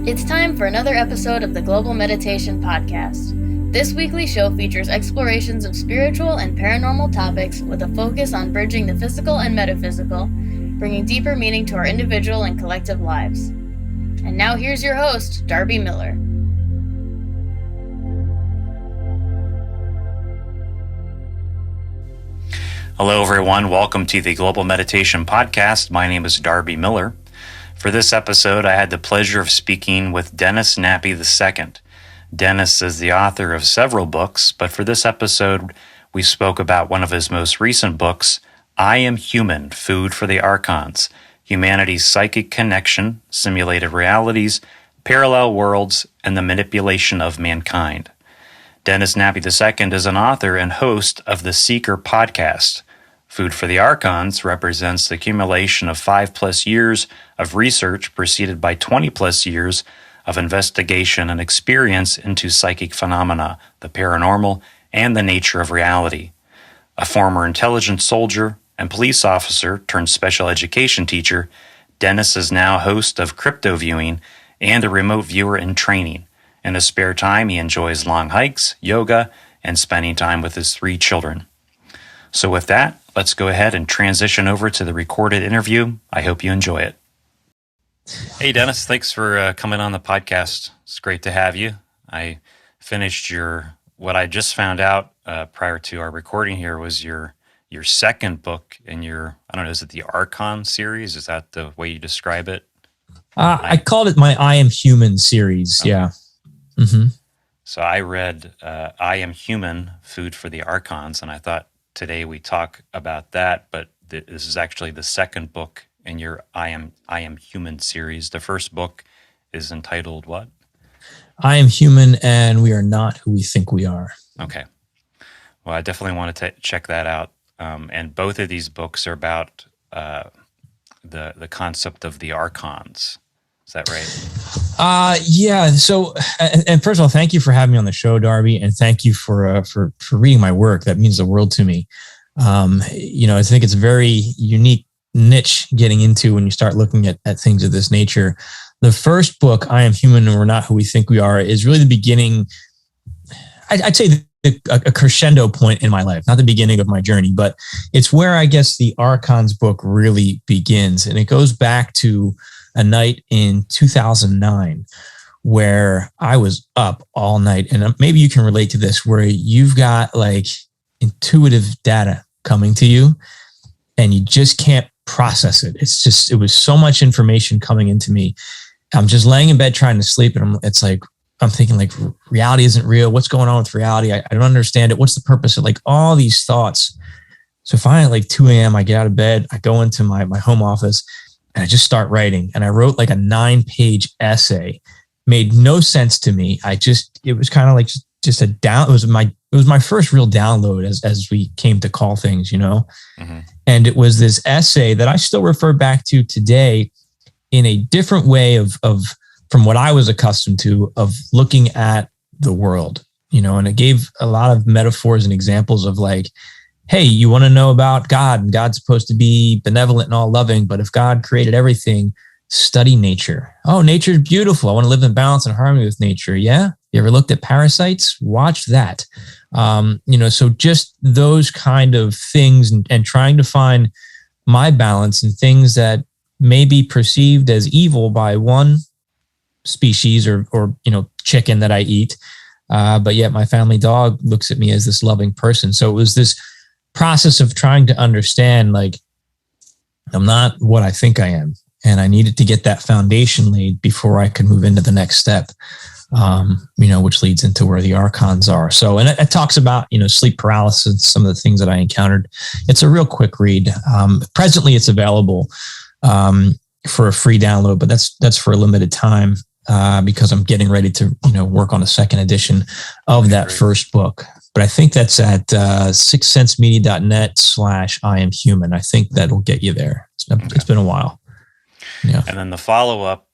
It's time for another episode of the Global Meditation Podcast. This weekly show features explorations of spiritual and paranormal topics with a focus on bridging the physical and metaphysical, bringing deeper meaning to our individual and collective lives. And now here's your host, Darby Miller. Hello, everyone. Welcome to the Global Meditation Podcast. My name is Darby Miller. For this episode, I had the pleasure of speaking with Dennis Nappi II. Dennis is the author of several books, but for this episode, we spoke about one of his most recent books, I Am Human, Food for the Archons, Humanity's Psychic Connection, Simulated Realities, Parallel Worlds, and the Manipulation of Mankind. Dennis Nappi II is an author and host of the Seeker podcast. Food for the Archons represents the accumulation of 5+ years of research preceded by 20+ years of investigation and experience into psychic phenomena, the paranormal, and the nature of reality. A former intelligence soldier and police officer turned special education teacher, Dennis is now host of Crypto Viewing and a remote viewer in training. In his spare time, he enjoys long hikes, yoga, and spending time with his 3 children. So with that, let's go ahead and transition over to the recorded interview. I hope you enjoy it. Hey, Dennis, thanks for coming on the podcast. It's great to have you. I finished what I just found out prior to our recording here was your second book in your, I don't know, is it the Archon series? Is that the way you describe it? I called it my I Am Human series. Okay. Yeah. Mm-hmm. So I read I Am Human, Food for the Archons, and I thought today we talk about that, but this is actually the second book in your I Am Human series. The first book is entitled what? I Am Human and We Are Not Who We Think We Are. Okay. Well, I definitely want to check that out. And both of these books are about the concept of the Archons. Is that right? Yeah. So, and first of all, thank you for having me on the show, Darby, and thank you for reading my work. That means the world to me. I think it's a very unique niche getting into when you start looking at things of this nature. The first book, I Am Human and We're Not Who We Think We Are, is really the beginning. I'd say a crescendo point in my life, not the beginning of my journey, but it's where I guess the Archons book really begins, and it goes back to a night in 2009 where I was up all night. And maybe you can relate to this, where you've got like intuitive data coming to you and you just can't process it. It was so much information coming into me. I'm just laying in bed trying to sleep. And I'm thinking like reality isn't real. What's going on with reality? I don't understand it. What's the purpose of like all these thoughts? So finally at like 2 a.m., I get out of bed, I go into my home office, and I just start writing. And I wrote like a 9-page essay. Made no sense to me. It was kind of like just a down. It was my first real download as we came to call things, Mm-hmm. And it was this essay that I still refer back to today in a different way of from what I was accustomed to of looking at the world, and it gave a lot of metaphors and examples of like, hey, you want to know about God, and God's supposed to be benevolent and all loving, but if God created everything, study nature. Oh, nature's beautiful. I want to live in balance and harmony with nature. Yeah. You ever looked at parasites? Watch that. So just those kind of things and trying to find my balance in things that may be perceived as evil by one species or chicken that I eat. But yet my family dog looks at me as this loving person. So it was this process of trying to understand, like, I'm not what I think I am. And I needed to get that foundation laid before I could move into the next step, which leads into where the Archons are. So, and it talks about, sleep paralysis, some of the things that I encountered. It's a real quick read. Presently it's available for a free download, but that's for a limited time because I'm getting ready to, work on a second edition of that first book. But I think that's at sixthsensemedia.net/I Am Human. I think that'll get you there. It's been a while. Yeah. And then the follow-up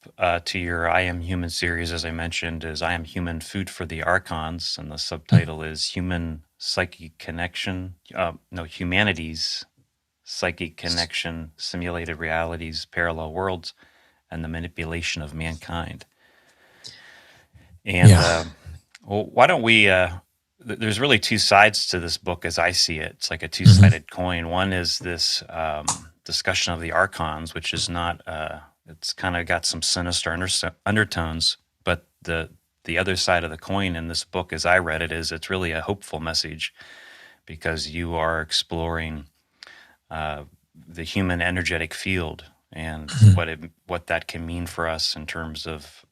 to your I Am Human series, as I mentioned, is I Am Human, Food for the Archons. And the subtitle is Human Psychic Connection, Humanity's Psychic Connection, Simulated Realities, Parallel Worlds, and the Manipulation of Mankind. And Yeah. well, why don't we? There's really two sides to this book as I see it. It's like a two-sided coin. One is this discussion of the archons, which is not. It's kind of got some sinister undertones, but the other side of the coin in this book, as I read it, is it's really a hopeful message because you are exploring the human energetic field and what that can mean for us in terms of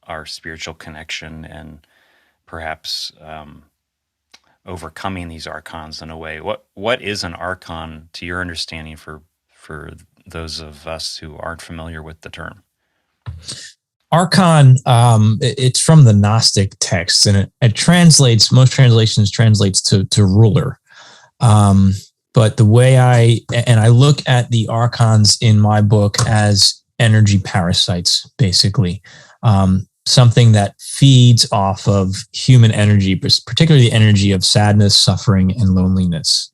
our spiritual connection and perhaps overcoming these archons in a way. What is an archon to your understanding for those of us who aren't familiar with the term? Archon, it's from the Gnostic texts, and it translates, most translations translates to ruler. But the way I look at the archons in my book as energy parasites, basically. Something that feeds off of human energy, particularly the energy of sadness, suffering, and loneliness.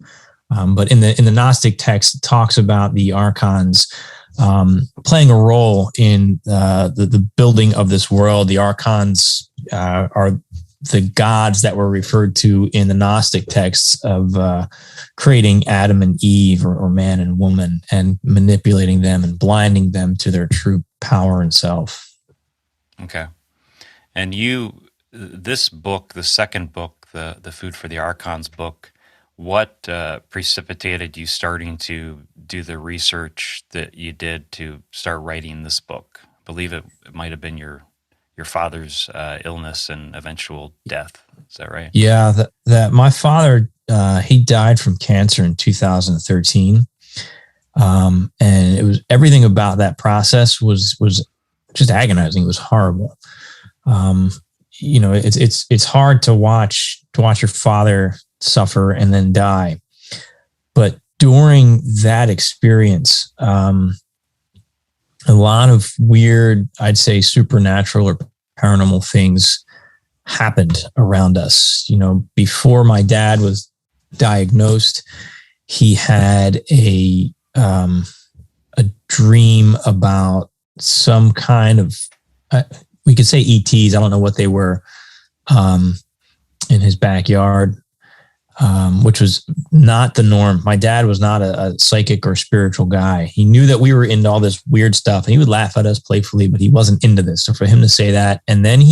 But in the Gnostic text, it talks about the archons playing a role in the building of this world. The archons are the gods that were referred to in the Gnostic texts of creating Adam and Eve, or man and woman, and manipulating them and blinding them to their true power and self. Okay. And this book, the second book, the Food for the Archons book, what precipitated you starting to do the research that you did to start writing this book? I believe it might have been your father's illness and eventual death. Is that right? Yeah, that my father, he died from cancer in 2013. And it was, everything about that process was just agonizing. It was horrible. It's hard to watch your father suffer and then die. But during that experience, a lot of weird, I'd say supernatural or paranormal things happened around us. Before my dad was diagnosed, he had a dream about some kind of, we could say ETs. I don't know what they were, in his backyard, which was not the norm. My dad was not a psychic or spiritual guy. He knew that we were into all this weird stuff, and he would laugh at us playfully, but he wasn't into this. So for him to say that, and then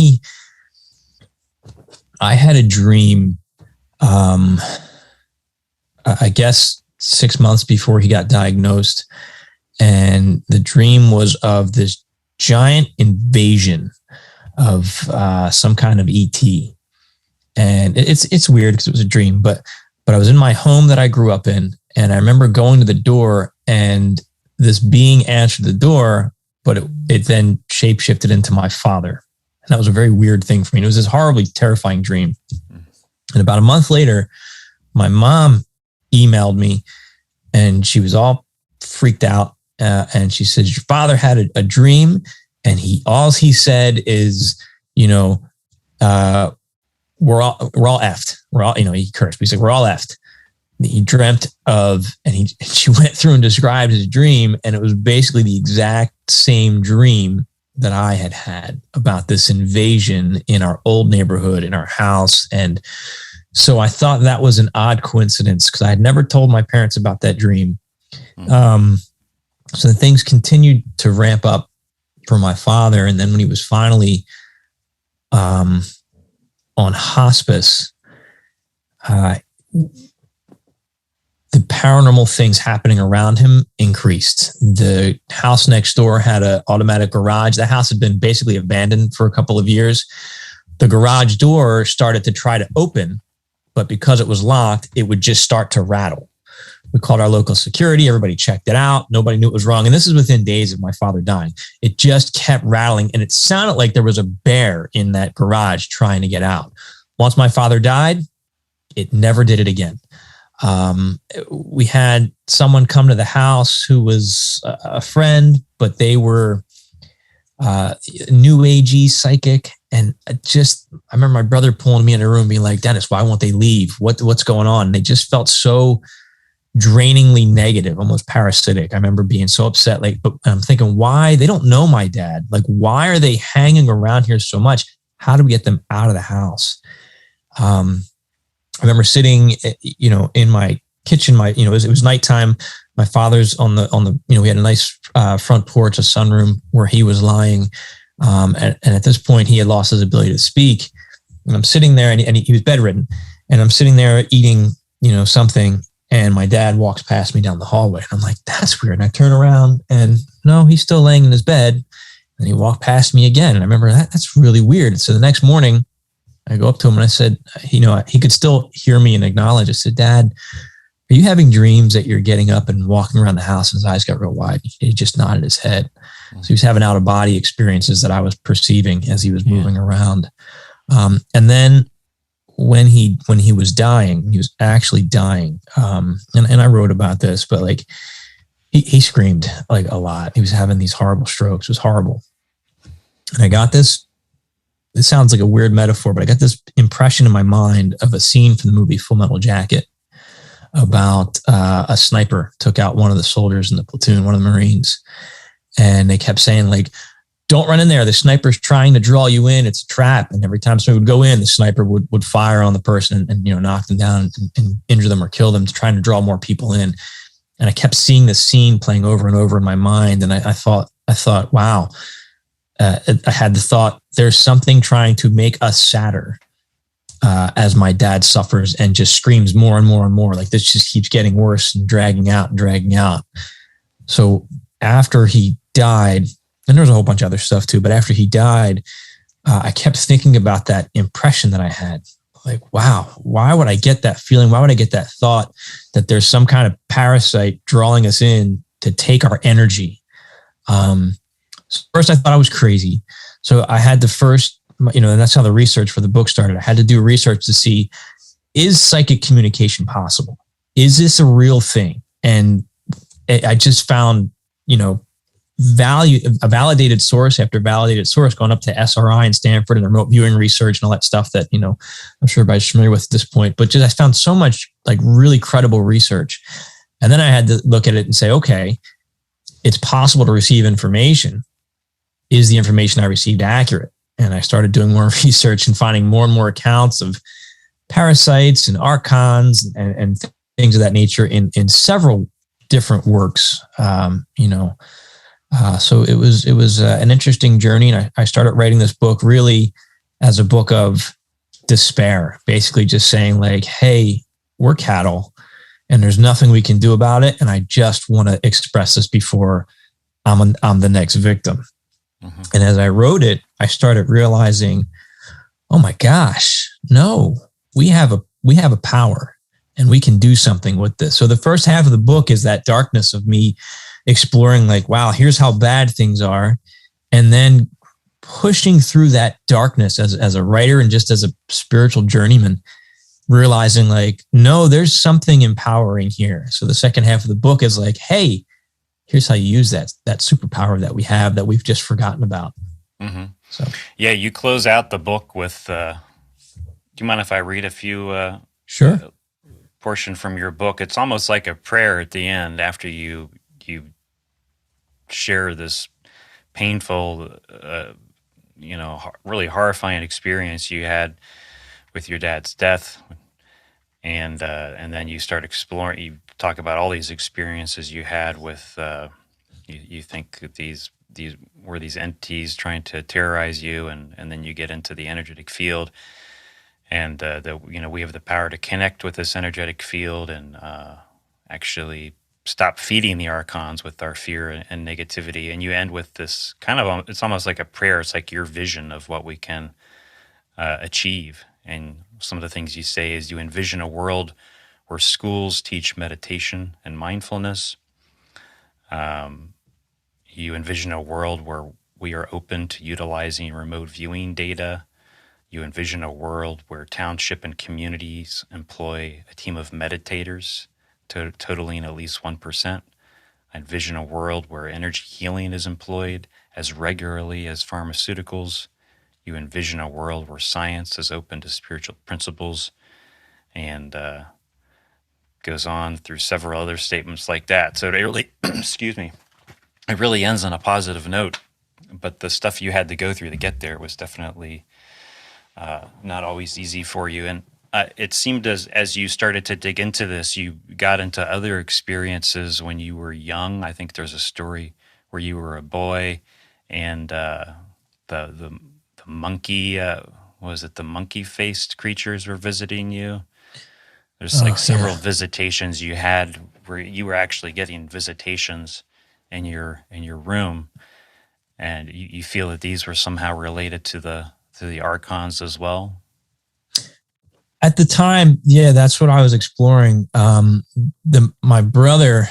I had a dream, I guess 6 months before he got diagnosed, and the dream was of this giant invasion of some kind of ET. And it's weird because it was a dream, but I was in my home that I grew up in, and I remember going to the door, and this being answered the door, but it then shapeshifted into my father. And that was a very weird thing for me. It was this horribly terrifying dream. And about a month later, my mom emailed me, and she was all freaked out. And she says, your father had a dream, and all he said is, we're all effed. We're all, he cursed, but he said, we're all effed. He dreamt of, and she went through and described his dream. And it was basically the exact same dream that I had about this invasion in our old neighborhood, in our house. And so I thought that was an odd coincidence because I had never told my parents about that dream. So things continued to ramp up for my father. And then when he was finally on hospice, the paranormal things happening around him increased. The house next door had an automatic garage. The house had been basically abandoned for a couple of years. The garage door started to try to open, but because it was locked, it would just start to rattle. We called our local security. Everybody checked it out. Nobody knew it was wrong. And this is within days of my father dying. It just kept rattling, and it sounded like there was a bear in that garage trying to get out. Once my father died, it never did it again. We had someone come to the house who was a friend, but they were new agey psychic. And I remember my brother pulling me in a room being like, Dennis, why won't they leave? What's going on? And they just felt so drainingly negative, almost parasitic. I remember being so upset. But I'm thinking, why? They don't know my dad. Like, why are they hanging around here so much? How do we get them out of the house? I remember sitting, in my kitchen. It was nighttime. My father's on the, we had a nice front porch, a sunroom where he was lying. And at this point, he had lost his ability to speak. And I'm sitting there, and he was bedridden. And I'm sitting there eating, something. And my dad walks past me down the hallway. And I'm like, that's weird. And I turn around, and no, he's still laying in his bed. And he walked past me again. And I remember that's really weird. And so the next morning, I go up to him and I said, he could still hear me and acknowledge. I said, Dad, are you having dreams that you're getting up and walking around the house? And his eyes got real wide. He just nodded his head. So he was having out of body experiences that I was perceiving as he was moving around. And then when he was dying, he was actually dying. And I wrote about this, but like he screamed like a lot. He was having these horrible strokes. It was horrible. And I got this sounds like a weird metaphor, but I got this impression in my mind of a scene from the movie Full Metal Jacket about a sniper took out one of the soldiers in the platoon, one of the Marines. And they kept saying, like, don't run in there. The sniper's trying to draw you in. It's a trap. And every time somebody would go in, the sniper would fire on the person and knock them down and injure them or kill them, trying to draw more people in. And I kept seeing this scene playing over and over in my mind. And I thought, wow. I had the thought, there's something trying to make us sadder as my dad suffers and just screams more and more and more. Like this just keeps getting worse and dragging out. So after he died, and there's a whole bunch of other stuff too, but after he died, I kept thinking about that impression that I had. Like, wow, why would I get that feeling? Why would I get that thought that there's some kind of parasite drawing us in to take our energy? First, I thought I was crazy. So I had to first, and that's how the research for the book started. I had to do research to see, is psychic communication possible? Is this a real thing? And I just found, a validated source after validated source, going up to SRI and Stanford and remote viewing research and all that stuff that, I'm sure everybody's familiar with at this point. But I found so much like really credible research. And then I had to look at it and say, okay, it's possible to receive information. Is the information I received accurate? And I started doing more research and finding more and more accounts of parasites and archons and things of that nature in several different works. So it was an interesting journey. And I started writing this book really as a book of despair, basically just saying like, hey, we're cattle and there's nothing we can do about it. And I just want to express this before I'm the next victim. Mm-hmm. And as I wrote it, I started realizing, oh my gosh, no, we have a power and we can do something with this. So the first half of the book is that darkness of me exploring like, wow, here's how bad things are. And then pushing through that darkness as a writer and just as a spiritual journeyman, realizing like, no, there's something empowering here. So the second half of the book is like, hey, here's how you use that superpower that we have that we've just forgotten about. Mm-hmm. So yeah, you close out the book with, do you mind if I read a few sure. Portion from your book? It's almost like a prayer at the end after you share this painful, really horrifying experience you had with your dad's death, and then you start exploring. You talk about all these experiences you had with. You think that these were these entities trying to terrorize you, and then you get into the energetic field, and we have the power to connect with this energetic field and actually stop feeding the archons with our fear and negativity. And you end with this kind of, it's almost like a prayer. It's like your vision of what we can achieve. And some of the things you say is you envision a world where schools teach meditation and mindfulness. You envision a world where we are open to utilizing remote viewing data. You envision a world where township and communities employ a team of meditators totaling at least 1%. I envision a world where energy healing is employed as regularly as pharmaceuticals. You envision a world where science is open to spiritual principles, and goes on through several other statements like that. So it really, excuse me, it really ends on a positive note. But the stuff you had to go through to get there was definitely not always easy for you. And it seemed as you started to dig into this, you got into other experiences when you were young. I think there's a story where you were a boy, and the monkey, was it the monkey faced creatures were visiting you? There's like several visitations you had where you were actually getting visitations in your room, and you feel that these were somehow related to the archons as well. At the time, yeah, that's what I was exploring. My brother,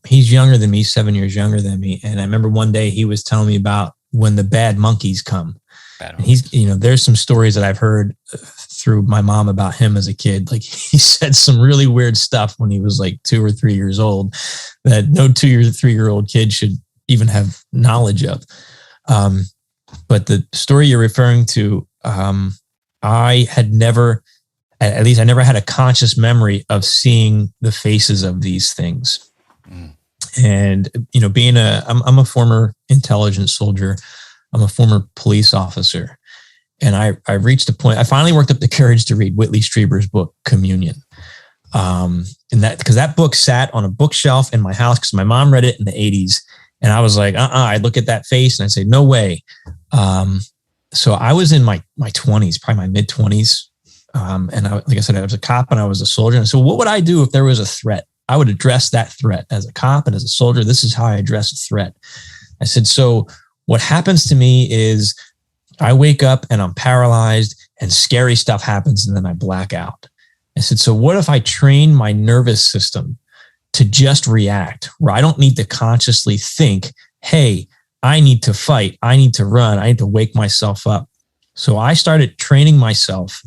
he's younger than me, 7 years younger than me, and I remember one day he was telling me about when the bad monkeys come. And he's, there's some stories that I've heard through my mom about him as a kid. Like, he said some really weird stuff when he was like 2 or 3 years old that no 2 or 3 year old kid should even have knowledge of. But the story you're referring to, I had never, at least I never had a conscious memory of seeing the faces of these things. Mm. And, I'm a former intelligence soldier. I'm a former police officer. And I reached a point, I finally worked up the courage to read Whitley Strieber's book, Communion. Because that book sat on a bookshelf in my house because my mom read it in the 80s. And I was like, I'd look at that face and I'd say, no way. So I was in my 20s, probably my mid 20s. And like I said, I was a cop and I was a soldier. And so what would I do if there was a threat? I would address that threat as a cop and as a soldier. This is how I address a threat. I said, so what happens to me is I wake up and I'm paralyzed and scary stuff happens and then I black out. I said, so what if I train my nervous system to just react, where I don't need to consciously think, hey, I need to fight, I need to run, I need to wake myself up. So I started training myself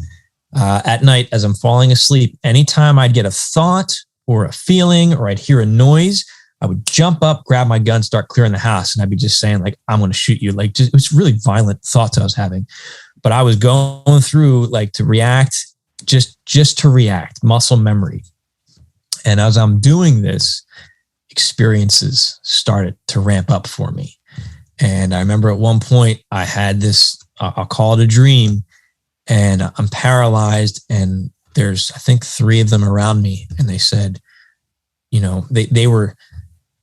at night as I'm falling asleep. Anytime I'd get a thought or a feeling or I'd hear a noise, I would jump up, grab my gun, start clearing the house. And I'd be just saying like, I'm going to shoot you. Like, it was really violent thoughts I was having, but I was going through like to react, just to react, muscle memory. And as I'm doing this, experiences started to ramp up for me. And I remember at one point I had this, I'll call it a dream, and I'm paralyzed and there's, I think 3 of them around me. And they said, they were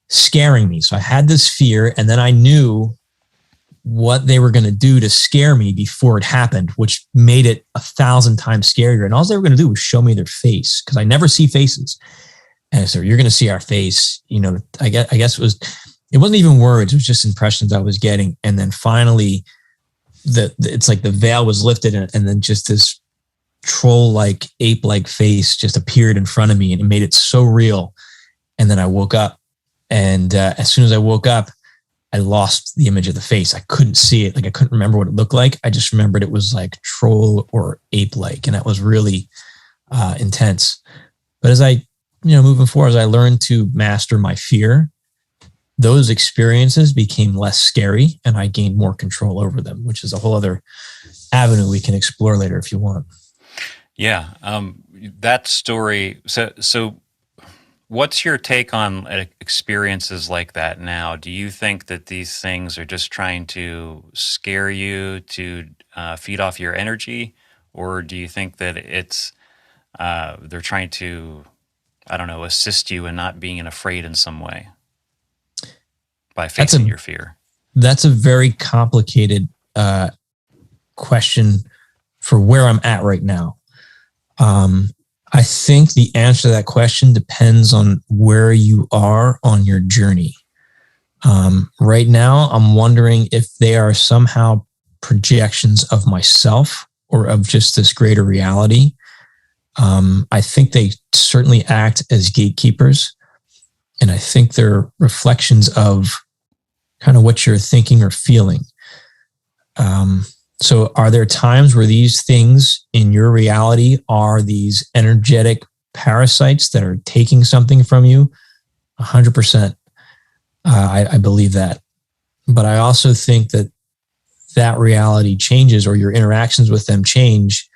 scaring me. So I had this fear, and then I knew what they were going to do to scare me before it happened, which made it 1,000 times scarier. And all they were going to do was show me their face, because I never see faces. And so you're going to see our face. I guess it wasn't even words. It was just impressions I was getting. And then finally it's like the veil was lifted, and then just this troll-like, ape-like face just appeared in front of me, and it made it so real. And then I woke up. And as soon as I woke up, I lost the image of the face. I couldn't see it. Like, I couldn't remember what it looked like. I just remembered it was like troll or ape-like. And that was really intense. But as I, moving forward, as I learned to master my fear, those experiences became less scary and I gained more control over them, which is a whole other avenue we can explore later if you want. Yeah. That story. So what's your take on experiences like that now? Do you think that these things are just trying to scare you to feed off your energy? Or do you think that it's they're trying to, assist you in not being afraid in some way by facing your fear? That's a very complicated question for where I'm at right now. I think the answer to that question depends on where you are on your journey. Right now, I'm wondering if they are somehow projections of myself or of just this greater reality. I think they certainly act as gatekeepers, and I think they're reflections of kind of what you're thinking or feeling. So are there times where these things in your reality are these energetic parasites that are taking something from you? 100%. I believe that. But I also think that reality changes, or your interactions with them change,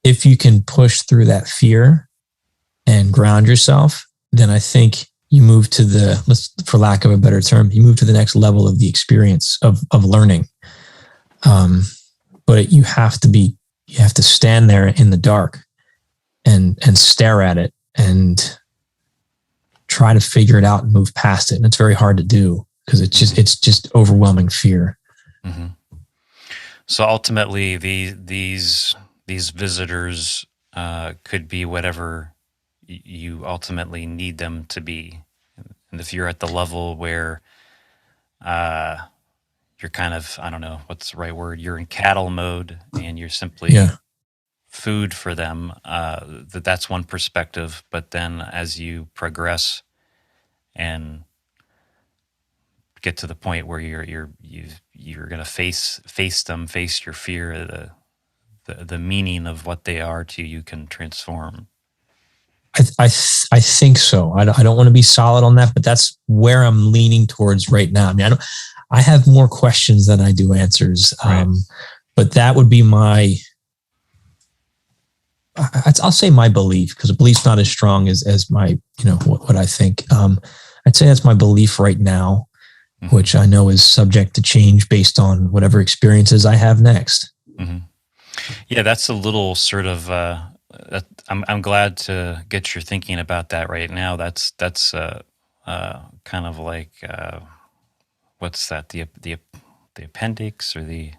if you can push through that fear and ground yourself. Then I think you move to for lack of a better term, you move to the next level of the experience of learning. But you have to be you have to stand there in the dark and stare at it and try to figure it out and move past it. And it's very hard to do because it's just overwhelming fear. Mm-hmm. So ultimately, these visitors could be whatever you ultimately need them to be. And if you're at the level where you're kind of, I don't know, what's the right word? You're in cattle mode and you're simply food for them. That's one perspective. But then as you progress and get to the point where you're going to face them, face your fear, the meaning of what they are to you can transform. I think so. I don't want to be solid on that, but that's where I'm leaning towards right now. I mean, I have more questions than I do answers. Right. But that would be I'll say my belief, because a belief's not as strong as my, what I think. I'd say that's my belief right now, mm-hmm. which I know is subject to change based on whatever experiences I have next. Mm-hmm. Yeah, that's a little sort of, I'm glad to get your thinking about that right now. That's kind of like, what's that? The appendix or I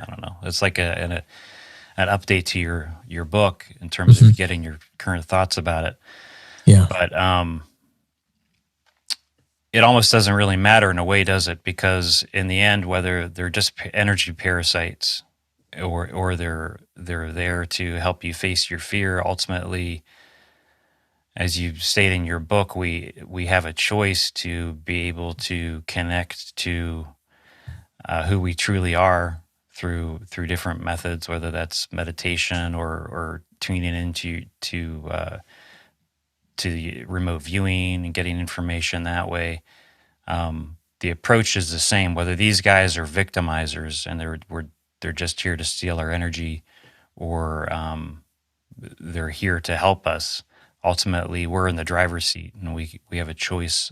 don't know. It's like an update to your book in terms mm-hmm. of getting your current thoughts about it. Yeah. But it almost doesn't really matter in a way, does it? Because in the end, whether they're just energy parasites or they're there to help you face your fear, ultimately, as you state in your book, we have a choice to be able to connect to who we truly are through different methods, whether that's meditation or tuning into to remote viewing and getting information that way. The approach is the same, whether these guys are victimizers and they're just here to steal our energy, or they're here to help us. Ultimately, we're in the driver's seat, and we have a choice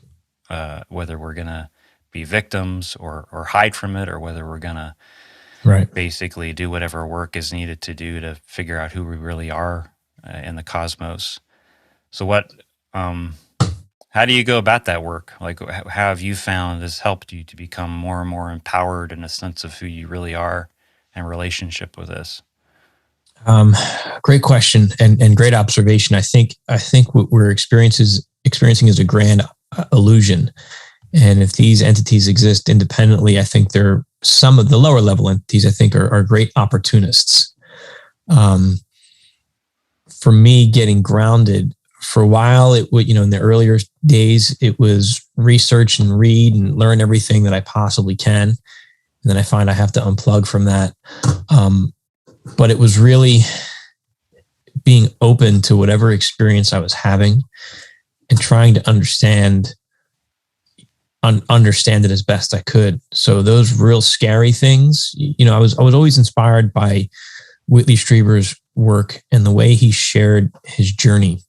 whether we're going to be victims or hide from it, or whether we're going to basically do whatever work is needed to do to figure out who we really are in the cosmos. So how do you go about that work? Like, how have you found this helped you to become more and more empowered in a sense of who you really are and relationship with this? Great question and great observation. I think what we're experiencing is a grand illusion. And if these entities exist independently, I think they're some of the lower level entities, I think are great opportunists. For me, getting grounded for a while, it would, in the earlier days, it was research and read and learn everything that I possibly can. And then I find I have to unplug from that. But it was really being open to whatever experience I was having and trying to understand it as best I could. So those real scary things, I was always inspired by Whitley Strieber's work and the way he shared his journey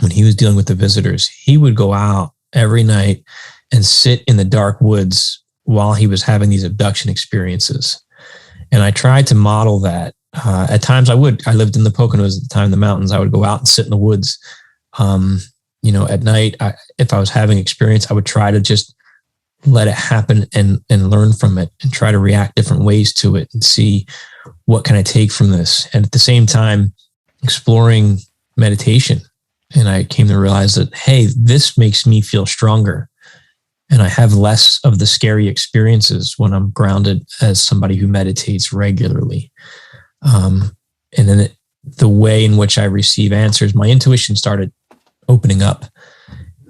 when he was dealing with the visitors. He would go out every night and sit in the dark woods while he was having these abduction experiences. And I tried to model that. At times I lived in the Poconos at the time, the mountains. I would go out and sit in the woods. At night, if I was having experience, I would try to just let it happen and learn from it and try to react different ways to it and see what can I take from this. And at the same time, exploring meditation. And I came to realize that, hey, this makes me feel stronger. And I have less of the scary experiences when I'm grounded as somebody who meditates regularly. And then the way in which I receive answers, my intuition started opening up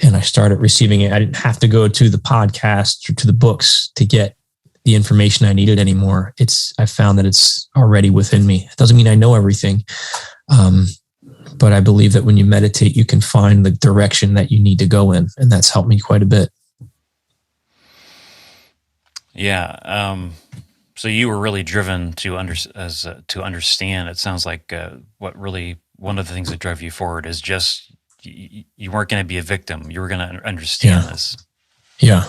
and I started receiving it. I didn't have to go to the podcast or to the books to get the information I needed anymore. I found that it's already within me. It doesn't mean I know everything. But I believe that when you meditate, you can find the direction that you need to go in. And that's helped me quite a bit. Yeah. So you were really driven to understand. It sounds like one of the things that drove you forward is just you weren't going to be a victim. You were going to understand this. Yeah.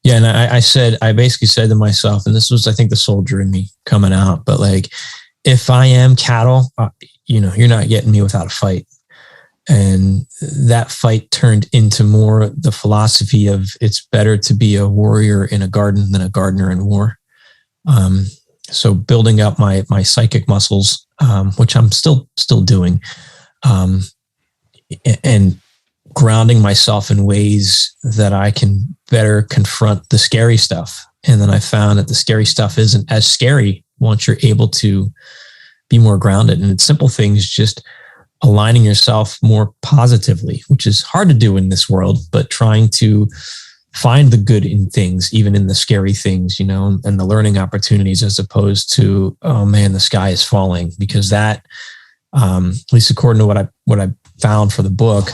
Yeah. And I basically said to myself, and this was, I think, the soldier in me coming out, but like, if I am cattle, you're not getting me without a fight. And that fight turned into more the philosophy of it's better to be a warrior in a garden than a gardener in war. So building up my psychic muscles, which I'm still doing, and grounding myself in ways that I can better confront the scary stuff. And then I found that the scary stuff isn't as scary once you're able to be more grounded. And it's simple things, just aligning yourself more positively, which is hard to do in this world, but trying to find the good in things, even in the scary things, and the learning opportunities, as opposed to, oh man, the sky is falling, because that, at least according to what I found for the book,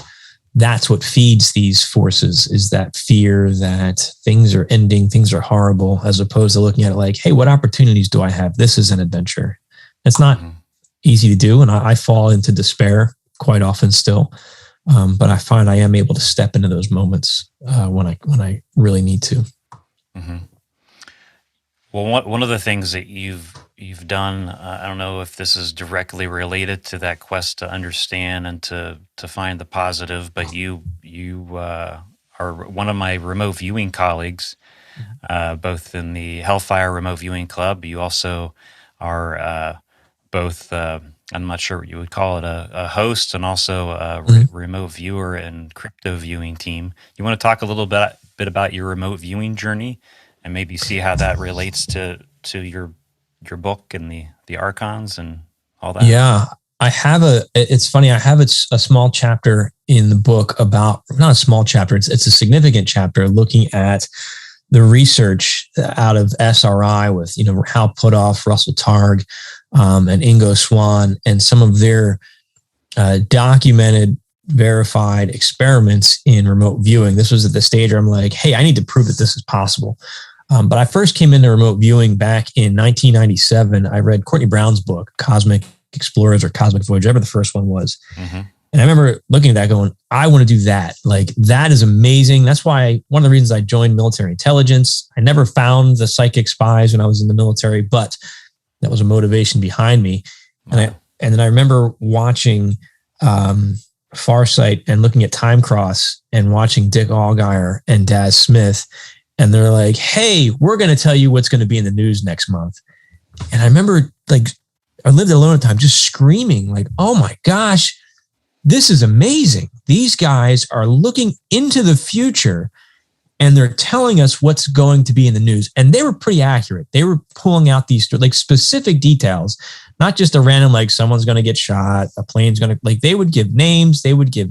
that's what feeds these forces, is that fear that things are ending, things are horrible, as opposed to looking at it like, hey, what opportunities do I have? This is an adventure. It's not easy to do. And I fall into despair quite often still. But I find I am able to step into those moments when I really need to. Mm-hmm. Well, one of the things that you've done, I don't know if this is directly related to that quest to understand and to find the positive, but you are one of my remote viewing colleagues, both in the Hellfire Remote Viewing Club. You also are both, I'm not sure what you would call it, a host and also a remote viewer and crypto viewing team. You want to talk a little bit about your remote viewing journey and maybe see how that relates to your book and the archons and all that? Yeah, it's funny. I have a small chapter in the book about, not a small chapter, it's a significant chapter looking at the research out of SRI with, Hal Puthoff, Russell Targ, and Ingo Swann, and some of their documented, verified experiments in remote viewing. This was at the stage where I'm like, hey, I need to prove that this is possible. But I first came into remote viewing back in 1997. I read Courtney Brown's book, Cosmic Explorers or Cosmic Voyage, whatever the first one was. Mm-hmm. And I remember looking at that going, I want to do that. Like, that is amazing. That's why one of the reasons I joined military intelligence. I never found the psychic spies when I was in the military, but that was a motivation behind me. And then I remember watching Farsight and looking at Time Cross and watching Dick Allgaier and Daz Smith. And they're like, hey, we're going to tell you what's going to be in the news next month. And I remember, like, I lived alone at the time, just screaming like, oh my gosh, this is amazing. These guys are looking into the future and they're telling us what's going to be in the news. And they were pretty accurate. They were pulling out these like specific details, not just a random, like someone's going to get shot, a plane's going to, like, they would give names, they would give,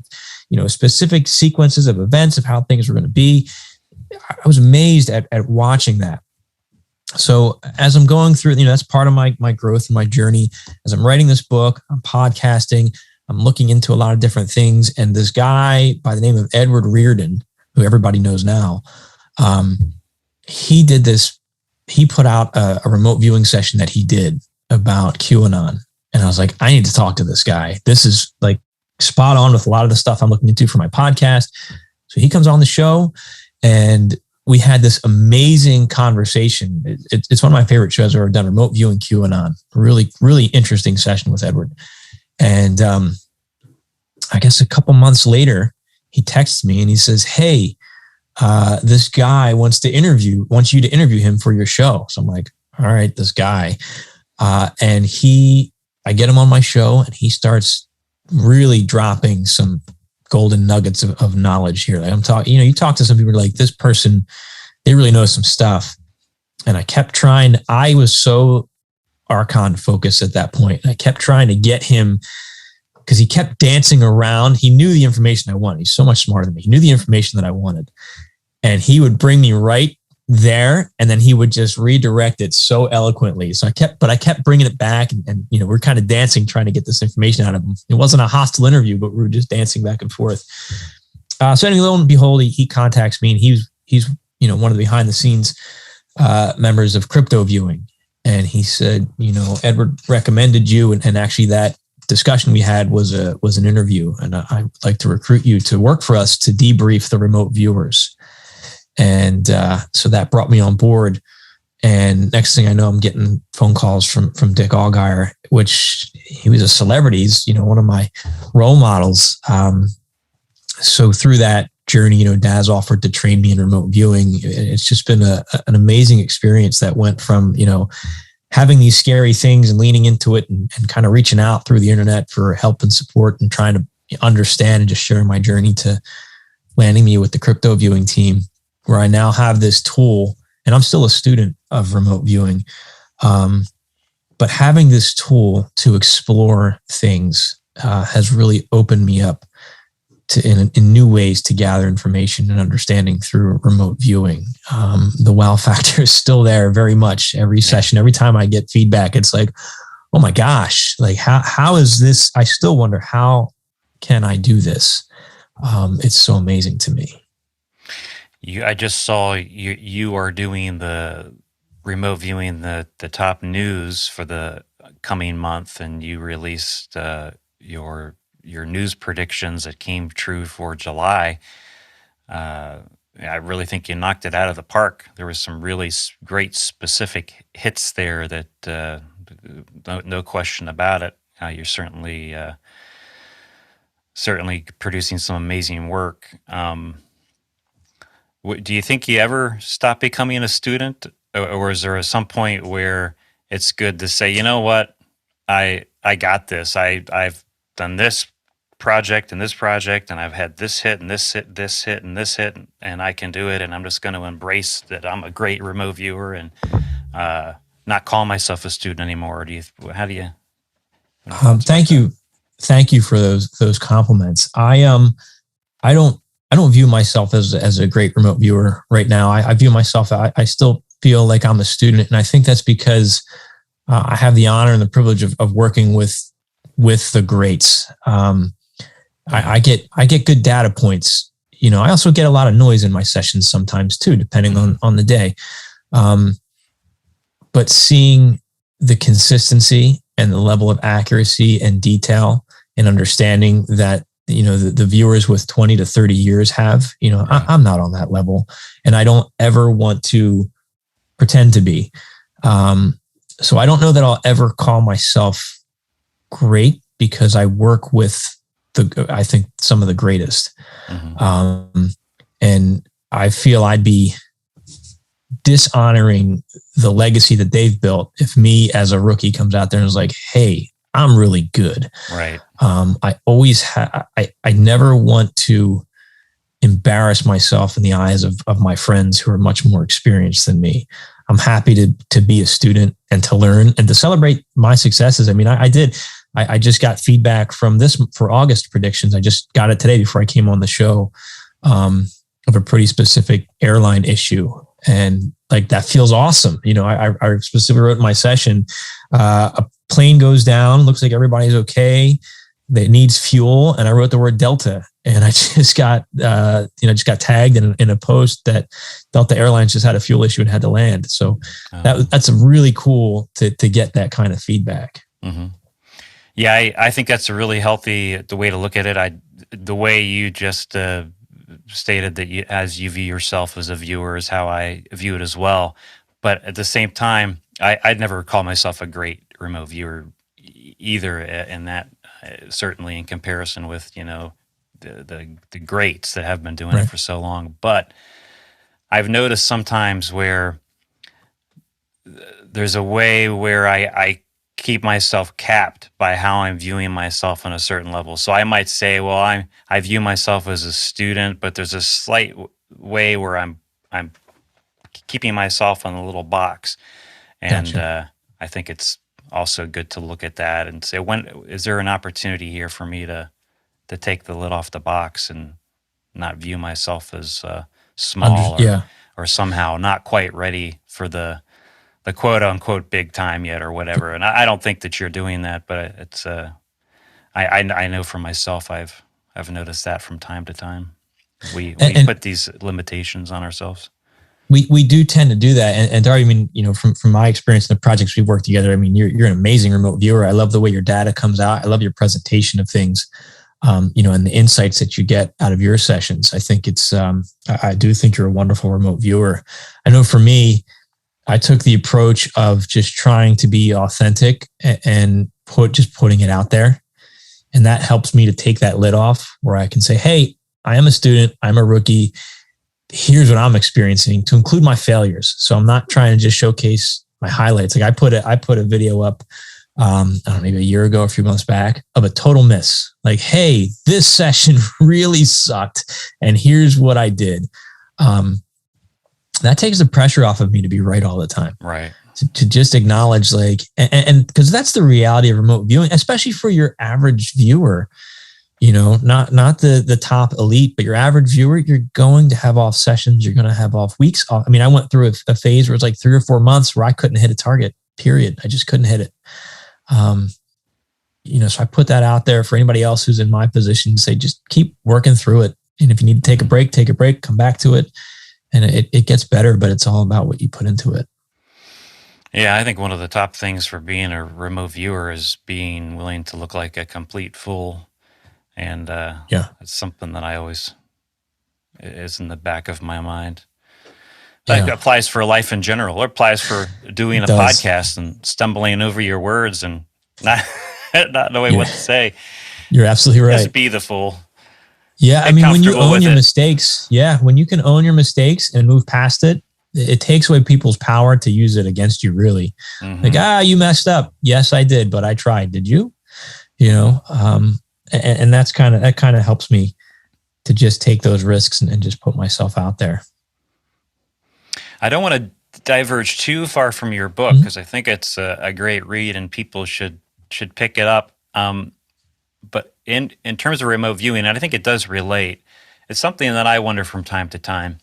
specific sequences of events of how things were going to be. I was amazed at watching that. So as I'm going through, that's part of my growth and my journey. As I'm writing this book, I'm podcasting, I'm looking into a lot of different things. And this guy by the name of Edward Reardon, who everybody knows now, he did this. He put out a remote viewing session that he did about QAnon. And I was like, I need to talk to this guy. This is like spot on with a lot of the stuff I'm looking into for my podcast. So he comes on the show and we had this amazing conversation. It's one of my favorite shows I've ever done, remote viewing QAnon. Really, really interesting session with Edward. And I guess a couple months later, he texts me and he says, hey, this guy wants you to interview him for your show. So I'm like, all right, this guy. And I get him on my show and he starts really dropping some golden nuggets of knowledge here. Like I'm talking, you talk to some people like, this person, they really know some stuff. And I kept trying. I was so Archon focused at that point. I kept trying to get him because he kept dancing around. He knew the information I wanted. He's so much smarter than me. He knew the information that I wanted. And he would bring me right there. And then he would just redirect it so eloquently. So I kept bringing it back and we're kind of dancing, trying to get this information out of him. It wasn't a hostile interview, but we were just dancing back and forth. So anyway, lo and behold, he contacts me and he's one of the behind the scenes members of crypto viewing. And he said, Edward recommended you. And actually that discussion we had was an interview. And I'd like to recruit you to work for us to debrief the remote viewers. And so that brought me on board. And next thing I know, I'm getting phone calls from Dick Allgaier, which he was a celebrity. He's, one of my role models. So through that journey, Daz offered to train me in remote viewing. It's just been an amazing experience that went from, having these scary things and leaning into it and kind of reaching out through the internet for help and support and trying to understand and just sharing my journey to landing me with the crypto viewing team, where I now have this tool, and I'm still a student of remote viewing. But having this tool to explore things has really opened me up to in new ways to gather information and understanding through remote viewing. The wow factor is still there very much. Every session, every time I get feedback, it's like, oh my gosh, like how is this? I still wonder, how can I do this? It's so amazing to me. I just saw you are doing the remote viewing the top news for the coming month, and you released your news predictions that came true for July. I really think you knocked it out of the park. There was some really great specific hits there that no question about it. You're certainly producing some amazing work. Do you think you ever stop becoming a student, or is there some point where it's good to say, you know what, I got this. I've done this project and this project, and I've had this hit and this hit and this hit, and I can do it, and I'm just going to embrace that I'm a great remote viewer and not call myself a student anymore? Thank you for those compliments. I don't view myself as a great remote viewer right now. I view myself, I still feel like I'm a student, and I think that's because I have the honor and the privilege of working with the greats. I get good data points. I also get a lot of noise in my sessions sometimes too, depending on the day. But seeing the consistency and the level of accuracy and detail and understanding that, the viewers with 20 to 30 years have, I'm not on that level, and I don't ever want to pretend to be. So I don't know that I'll ever call myself great, because I work with I think some of the greatest. And I feel I'd be dishonoring the legacy that they've built if me as a rookie comes out there and is like, hey, I'm really good. Right. I always I never want to embarrass myself in the eyes of my friends who are much more experienced than me. I'm happy to be a student and to learn and to celebrate my successes. I mean, I just got feedback from for August predictions. I just got it today before I came on the show, of a pretty specific airline issue. And like, that feels awesome. I specifically wrote in my session, a plane goes down, looks like everybody's okay, that needs fuel. And I wrote the word Delta, and I just got, just got tagged in a post that Delta Airlines just had a fuel issue and had to land. So that's really cool to get that kind of feedback. Mm-hmm. Yeah, I think that's a really healthy the way to look at it. The way you just stated that as you view yourself as a viewer is how I view it as well. But at the same time, I'd never call myself a great remote viewer either, in that certainly in comparison with the greats that have been doing it for so long. But I've noticed sometimes where there's a way where I keep myself capped by how I'm viewing myself on a certain level. So I might say, well, I view myself as a student, but there's a slight way where I'm keeping myself in a little box. And gotcha. I think it's also good to look at that and say, when is there an opportunity here for me to take the lid off the box and not view myself as small or somehow not quite ready for the quote unquote big time yet or whatever. And I don't think that you're doing that, but it's I know for myself I've noticed that from time to time. We put these limitations on ourselves. We do tend to do that. And Darby, I mean, from my experience in the projects we've worked together, I mean, you're an amazing remote viewer. I love the way your data comes out. I love your presentation of things, and the insights that you get out of your sessions. I think I do think you're a wonderful remote viewer. I know for me, I took the approach of just trying to be authentic and putting it out there. And that helps me to take that lid off where I can say, hey, I am a student. I'm a rookie. Here's what I'm experiencing, to include my failures. So I'm not trying to just showcase my highlights. Like I put a video up, I don't know, maybe a year ago, a few months back, of a total miss. Like, hey, this session really sucked, and here's what I did. That takes the pressure off of me to be right all the time. Right. To just acknowledge, like, and because that's the reality of remote viewing, especially for your average viewer. You know, not the top elite, but your average viewer, you're going to have off sessions. You're going to have off weeks off. I mean, I went through a phase where it's like 3 or 4 months where I couldn't hit a target, period. I just couldn't hit it. You know, so I put that out there for anybody else who's in my position to say, just keep working through it. And if you need to take a break, come back to it. And it gets better, but it's all about what you put into it. Yeah, I think one of the top things for being a remote viewer is being willing to look like a complete fool. And it's something that I always is in the back of my mind. That applies for life in general, or applies for doing a podcast and stumbling over your words and not knowing what to say. You're absolutely right. Just be the fool. Yeah, I mean, when you own your mistakes, when you can own your mistakes and move past it, it takes away people's power to use it against you, really. Mm-hmm. Like, you messed up. Yes, I did, but I tried. Did you? You know, and that kind of helps me to just take those risks and just put myself out there. I don't want to diverge too far from your book, because I think it's a great read and people should pick it up. But in terms of remote viewing, and I think it does relate, it's something that I wonder from time to time,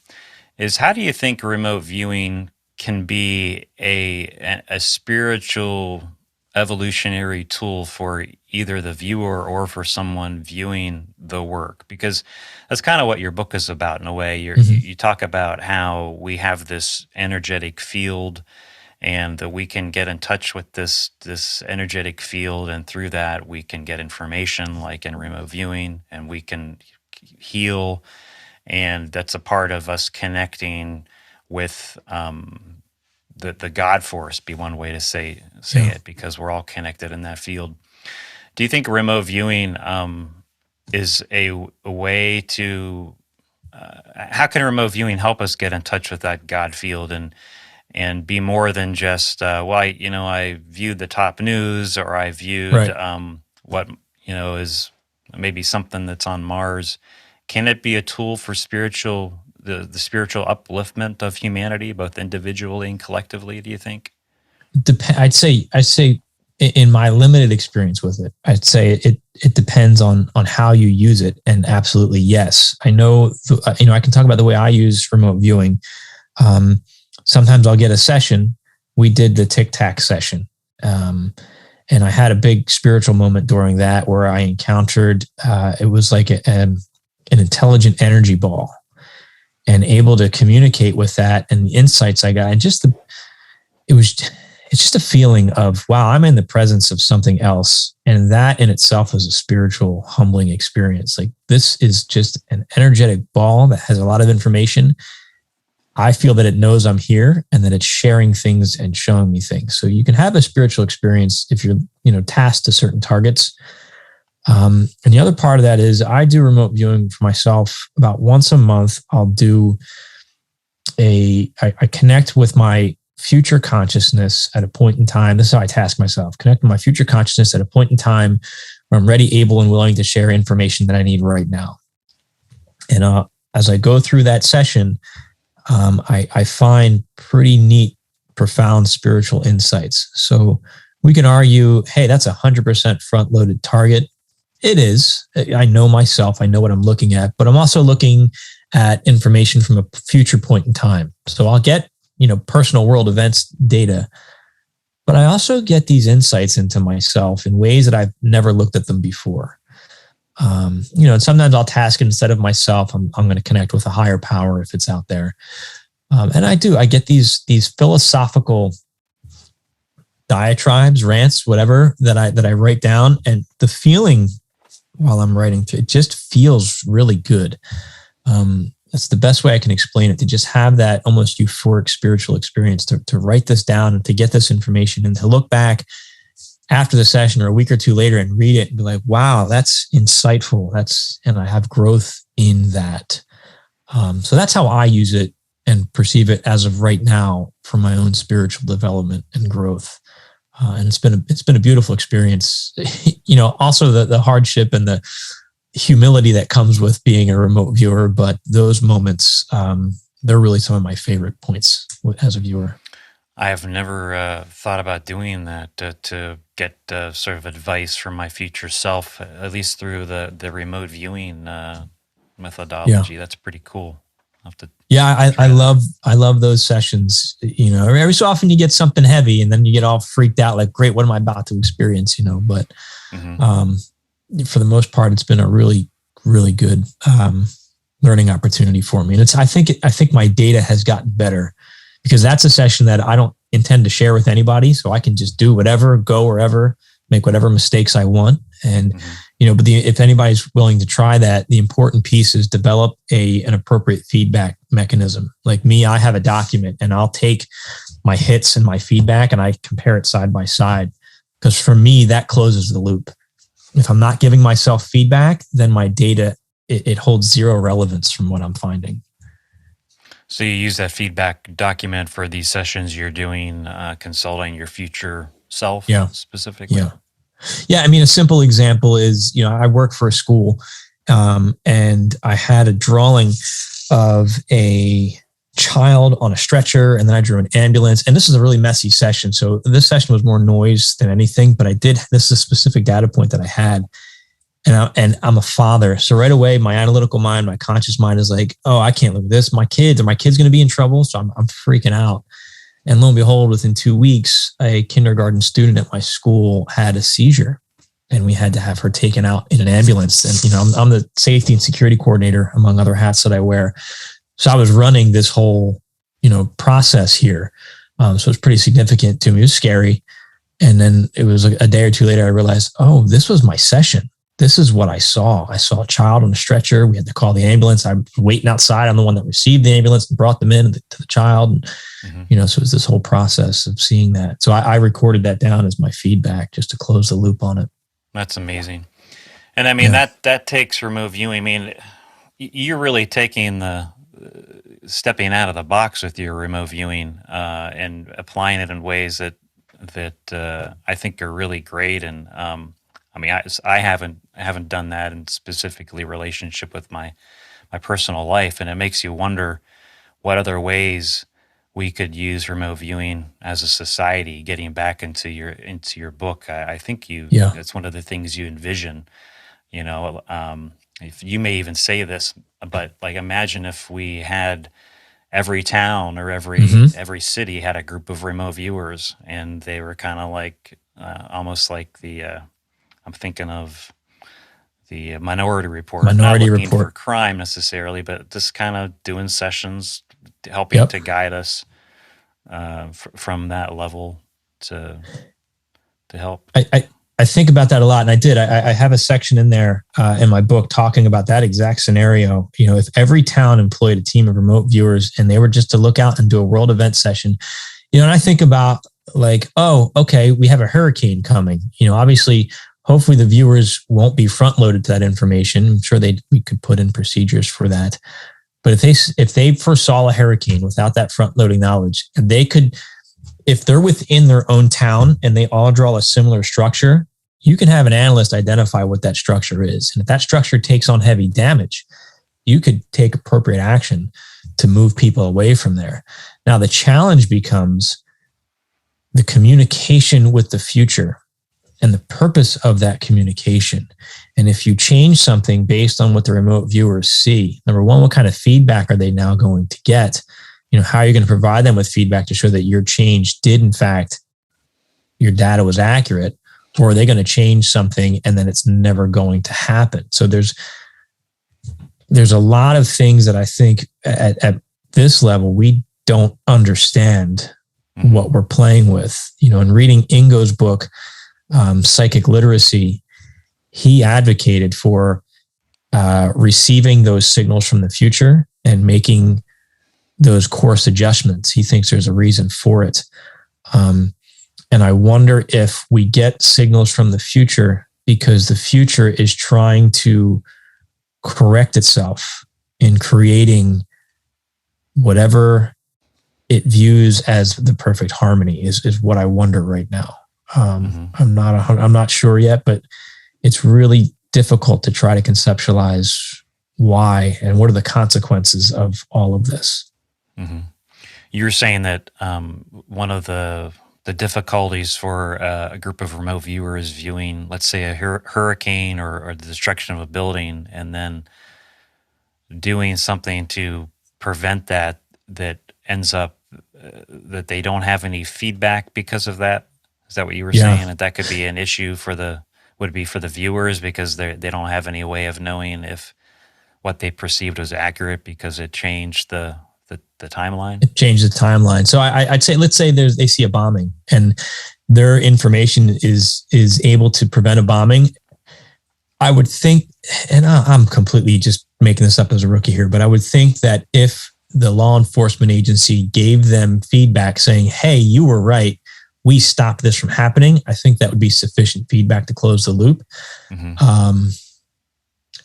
is how do you think remote viewing can be a spiritual evolutionary tool for either the viewer or for someone viewing the work? Because that's kind of what your book is about in a way. You talk about how we have this energetic field, and that we can get in touch with this energetic field, and through that we can get information, like in remote viewing, and we can heal, and that's a part of us connecting with the God force, be one way to say it, because we're all connected in that field. Do you think remote viewing is a way to how can remote viewing help us get in touch with that God field and be more than just I viewed the top news, or I viewed what is maybe something that's on Mars? Can it be a tool for the spiritual upliftment of humanity, both individually and collectively, do you think? I'd say in my limited experience with it, I'd say it depends on how you use it. And absolutely, yes. I know, I can talk about the way I use remote viewing. Sometimes I'll get a session. We did the Tic Tac session. And I had a big spiritual moment during that where I encountered, it was like an intelligent energy ball, and able to communicate with that and the insights I got. And it's just a feeling of, wow, I'm in the presence of something else. And that in itself is a spiritual, humbling experience. Like, this is just an energetic ball that has a lot of information. I feel that it knows I'm here, and that it's sharing things and showing me things. So you can have a spiritual experience if you're, tasked to certain targets. And the other part of that is I do remote viewing for myself about once a month. I'll do I connect with my future consciousness at a point in time. This is how I task myself: connect with my future consciousness at a point in time where I'm ready, able, and willing to share information that I need right now. And as I go through that session, I find pretty neat, profound spiritual insights. So we can argue, hey, that's 100% front-loaded target. It is. I know myself. I know what I'm looking at, but I'm also looking at information from a future point in time. So I'll get, personal world events data, but I also get these insights into myself in ways that I've never looked at them before. And sometimes I'll task instead of myself, I'm going to connect with a higher power if it's out there. And I get these philosophical diatribes, rants, whatever that I write down, and the feeling while I'm writing, it just feels really good. That's the best way I can explain it, to just have that almost euphoric spiritual experience, to write this down and to get this information and to look back after the session or a week or two later and read it and be like, wow, that's insightful. And I have growth in that. So that's how I use it and perceive it as of right now for my own spiritual development and growth. And it's been a beautiful experience. Also the hardship and the humility that comes with being a remote viewer, but those moments, they're really some of my favorite points as a viewer. I have never thought about doing that to get sort of advice from my future self, at least through the remote viewing methodology. Yeah. That's pretty cool. I love those sessions. Every so often you get something heavy and then you get all freaked out, like, great, what am I about to experience? But for the most part, it's been a really, really good learning opportunity for me. And I think my data has gotten better, because that's a session that I don't intend to share with anybody. So I can just do whatever, go wherever, make whatever mistakes I want. And, but if anybody's willing to try that, the important piece is develop an appropriate feedback mechanism. Like me, I have a document and I'll take my hits and my feedback and I compare it side by side. Because for me, that closes the loop. If I'm not giving myself feedback, then my data, it holds zero relevance from what I'm finding. So you use that feedback document for these sessions you're doing, consulting your future self specifically? Yeah. I mean, a simple example is, I work for a school, and I had a drawing of a child on a stretcher, and then I drew an ambulance. And this is a really messy session. So this session was more noise than anything, but this is a specific data point that I had. And I'm a father. So right away, my analytical mind, my conscious mind is like, oh, I can't look at this. My kid's going to be in trouble. So I'm freaking out. And lo and behold, within 2 weeks, a kindergarten student at my school had a seizure, and we had to have her taken out in an ambulance. And, I'm the safety and security coordinator, among other hats that I wear. So I was running this whole, process here. So it's pretty significant to me. It was scary. And then it was a day or two later, I realized, oh, this was my session. This is what I saw. I saw a child on a stretcher. We had to call the ambulance. I was waiting outside. I'm the one that received the ambulance and brought them in to the child. And, so it was this whole process of seeing that. So I recorded that down as my feedback just to close the loop on it. That's amazing. And I mean, that takes remote viewing. I mean, you're really taking stepping out of the box with your remote viewing and applying it in ways that I think are really great. And, I haven't done that in specifically relationship with my personal life, and it makes you wonder what other ways we could use remote viewing as a society. Getting back into your book, I think it's one of the things you envision. If you may even say this, but like imagine if we had every town or every city had a group of remote viewers, and they were kind of like almost like I'm thinking of the Minority Report. Not looking for crime necessarily, but just kind of doing sessions, helping to guide us from that level to help. I think about that a lot, and I did. I have a section in there in my book talking about that exact scenario. If every town employed a team of remote viewers and they were just to look out and do a world event session, and I think about like, oh, okay, we have a hurricane coming. Obviously, hopefully the viewers won't be front loaded to that information. I'm sure we could put in procedures for that. But if they foresaw a hurricane without that front loading knowledge, and they could, if they're within their own town and they all draw a similar structure, you can have an analyst identify what that structure is. And if that structure takes on heavy damage, you could take appropriate action to move people away from there. Now, the challenge becomes the communication with the future and the purpose of that communication. And if you change something based on what the remote viewers see, number one, what kind of feedback are they now going to get? How are you going to provide them with feedback to show that your change did, in fact, your data was accurate? Or are they going to change something and then it's never going to happen? So there's a lot of things that I think at this level, we don't understand what we're playing with. In reading Ingo's book, Psychic Literacy, he advocated for receiving those signals from the future and making those course adjustments. He thinks there's a reason for it. And I wonder if we get signals from the future because the future is trying to correct itself in creating whatever it views as the perfect harmony is what I wonder right now. I'm not sure yet, but it's really difficult to try to conceptualize why and what are the consequences of all of this. Mm-hmm. You're saying that one of the difficulties for a group of remote viewers viewing, let's say, a hurricane or the destruction of a building, and then doing something to prevent that ends up that they don't have any feedback because of that. Is that what you were saying? That could be an issue for the viewers because they don't have any way of knowing if what they perceived was accurate because it changed the timeline? It changed the timeline. So I'd say, let's say they see a bombing and their information is able to prevent a bombing. I would think, and I'm completely just making this up as a rookie here, but I would think that if the law enforcement agency gave them feedback saying, hey, you were right, we stopped this from happening, I think that would be sufficient feedback to close the loop. Mm-hmm.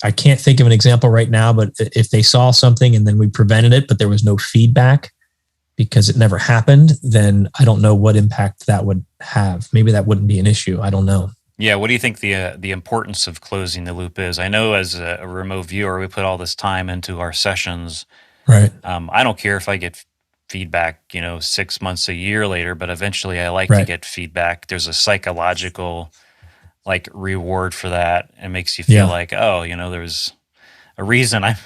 I can't think of an example right now, but if they saw something and then we prevented it, but there was no feedback because it never happened, then I don't know what impact that would have. Maybe that wouldn't be an issue. I don't know. Yeah. What do you think the importance of closing the loop is? I know as a remote viewer, we put all this time into our sessions. Right. I don't care if I get feedback, 6 months, a year later, but eventually I like to get feedback. There's a psychological reward for that. It makes you feel like, oh, there's a reason I'm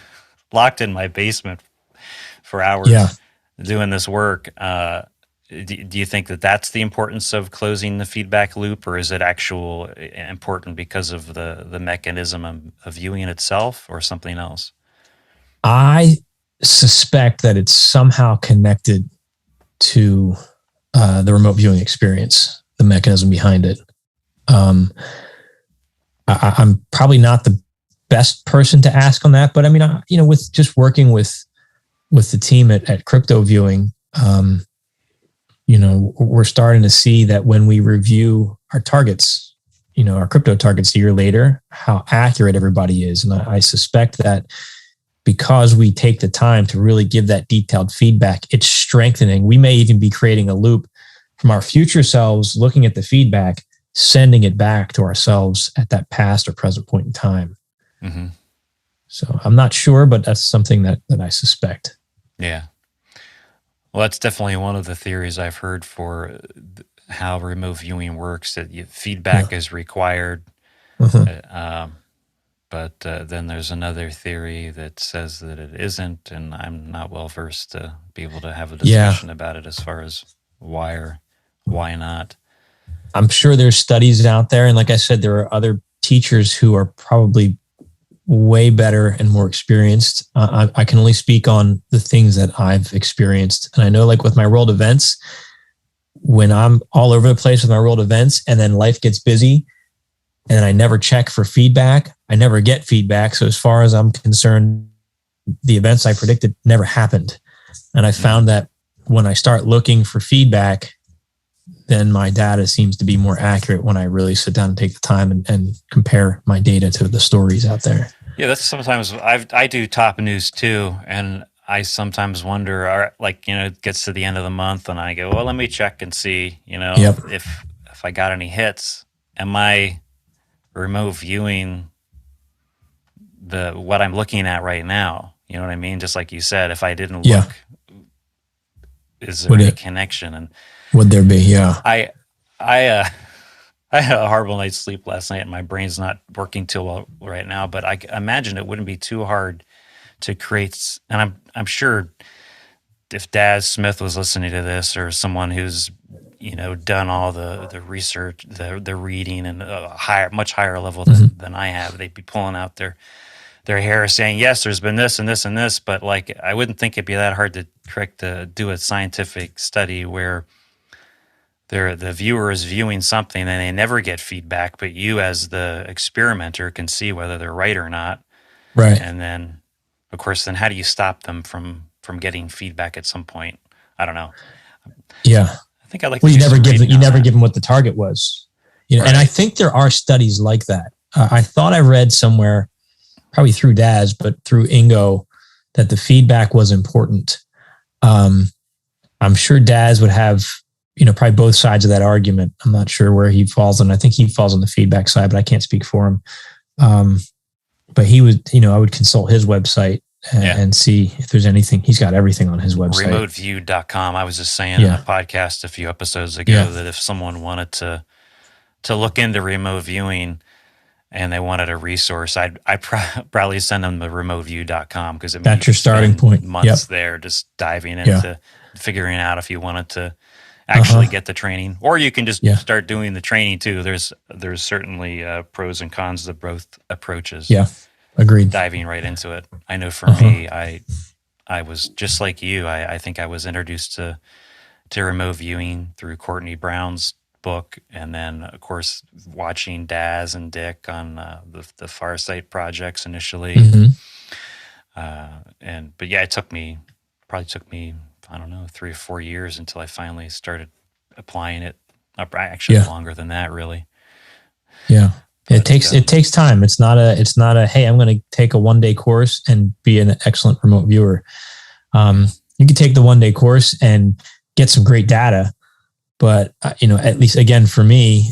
locked in my basement for hours doing this work. Do you think that that's the importance of closing the feedback loop, or is it important because of the mechanism of viewing itself or something else? I suspect that it's somehow connected to the remote viewing experience, the mechanism behind it. I'm probably not the best person to ask on that, but I mean, with just working with the team at Crypto Viewing, we're starting to see that when we review our targets, our crypto targets a year later, how accurate everybody is. And I suspect that because we take the time to really give that detailed feedback, it's strengthening. We may even be creating a loop from our future selves, looking at the feedback, sending it back to ourselves at that past or present point in time. Mm-hmm. So I'm not sure, but that's something that I suspect. Yeah. Well, that's definitely one of the theories I've heard for how remote viewing works, that feedback is required. Mm-hmm. But then there's another theory that says that it isn't, and I'm not well versed to be able to have a discussion about it as far as why or why not. I'm sure there's studies out there. And like I said, there are other teachers who are probably way better and more experienced. I can only speak on the things that I've experienced. And I know, like with my world events, when I'm all over the place with my world events and then life gets busy and I never check for feedback, I never get feedback. So as far as I'm concerned, the events I predicted never happened. And I found that when I start looking for feedback, then my data seems to be more accurate when I really sit down and take the time and compare my data to the stories out there. Yeah, that's sometimes I do top news too, and I sometimes wonder, it gets to the end of the month, and I go, well, let me check and see, if I got any hits. Am I remote viewing what I'm looking at right now? You know what I mean? Just like you said, if I didn't look, is there any connection? And would there be? Yeah. I had a horrible night's sleep last night, and my brain's not working too well right now. But I imagine it wouldn't be too hard to create. And I'm sure if Daz Smith was listening to this, or someone who's done all the research, the reading, and a much higher level than I have, they'd be pulling out their hair saying, yes, there's been this and this and this. But I wouldn't think it'd be that hard to do a scientific study where the viewer is viewing something and they never get feedback, but you as the experimenter can see whether they're right or not. Right. And then of course, then how do you stop them from getting feedback at some point? I don't know. Yeah. I think I like. Well, you never give them what the target was, right. And I think there are studies like that. I thought I read somewhere, probably through Daz, but through Ingo, that the feedback was important. I'm sure Daz would have, probably both sides of that argument. I'm not sure where he falls on. I think he falls on the feedback side, but I can't speak for him. But he would, I would consult his website and see if there's anything. He's got everything on his website. RemoteView.com. I was just saying in a podcast a few episodes ago that if someone wanted to look into remote viewing and they wanted a resource, I'd probably send them to RemoteView.com, because that's your starting point. Months there, just diving into figuring out if you wanted to actually get the training, or you can just start doing the training too. There's certainly pros and cons to both approaches. Yeah, agreed. Diving right into it. I know for me, I was just like you. I think I was introduced to remote viewing through Courtney Brown's book, and then of course watching Daz and Dick on the Farsight projects initially. But yeah, it probably took me I don't know 3 or 4 years until I finally started applying it. Actually, longer than that, really. Yeah, but it takes time. It's not a hey, I'm going to take a 1-day course and be an excellent remote viewer. You can take the 1-day course and get some great data, but at least again for me,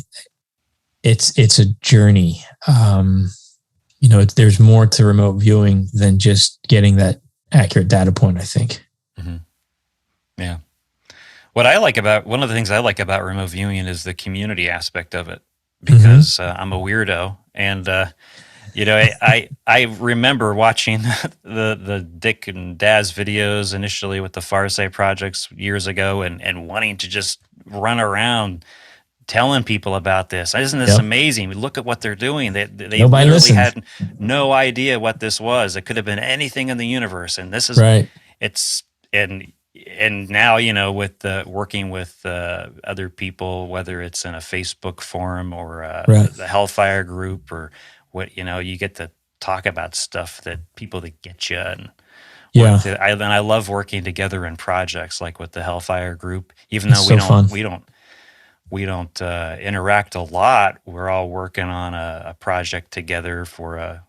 it's a journey. There's more to remote viewing than just getting that accurate data point, I think. Yeah. One of the things I like about remote viewing is the community aspect of it, because I'm a weirdo, and I remember watching the Dick and Daz videos initially with the Farsight projects years ago, and wanting to just run around telling people about this. Isn't this amazing? Look at what they're doing. They literally had no idea what this was. It could have been anything in the universe, and this is right. And now, with working with other people, whether it's in a Facebook forum or the Hellfire group, or what, you get to talk about stuff that people that get you. And I love working together in projects like with the Hellfire group, even though we don't interact a lot. We're all working on a project together for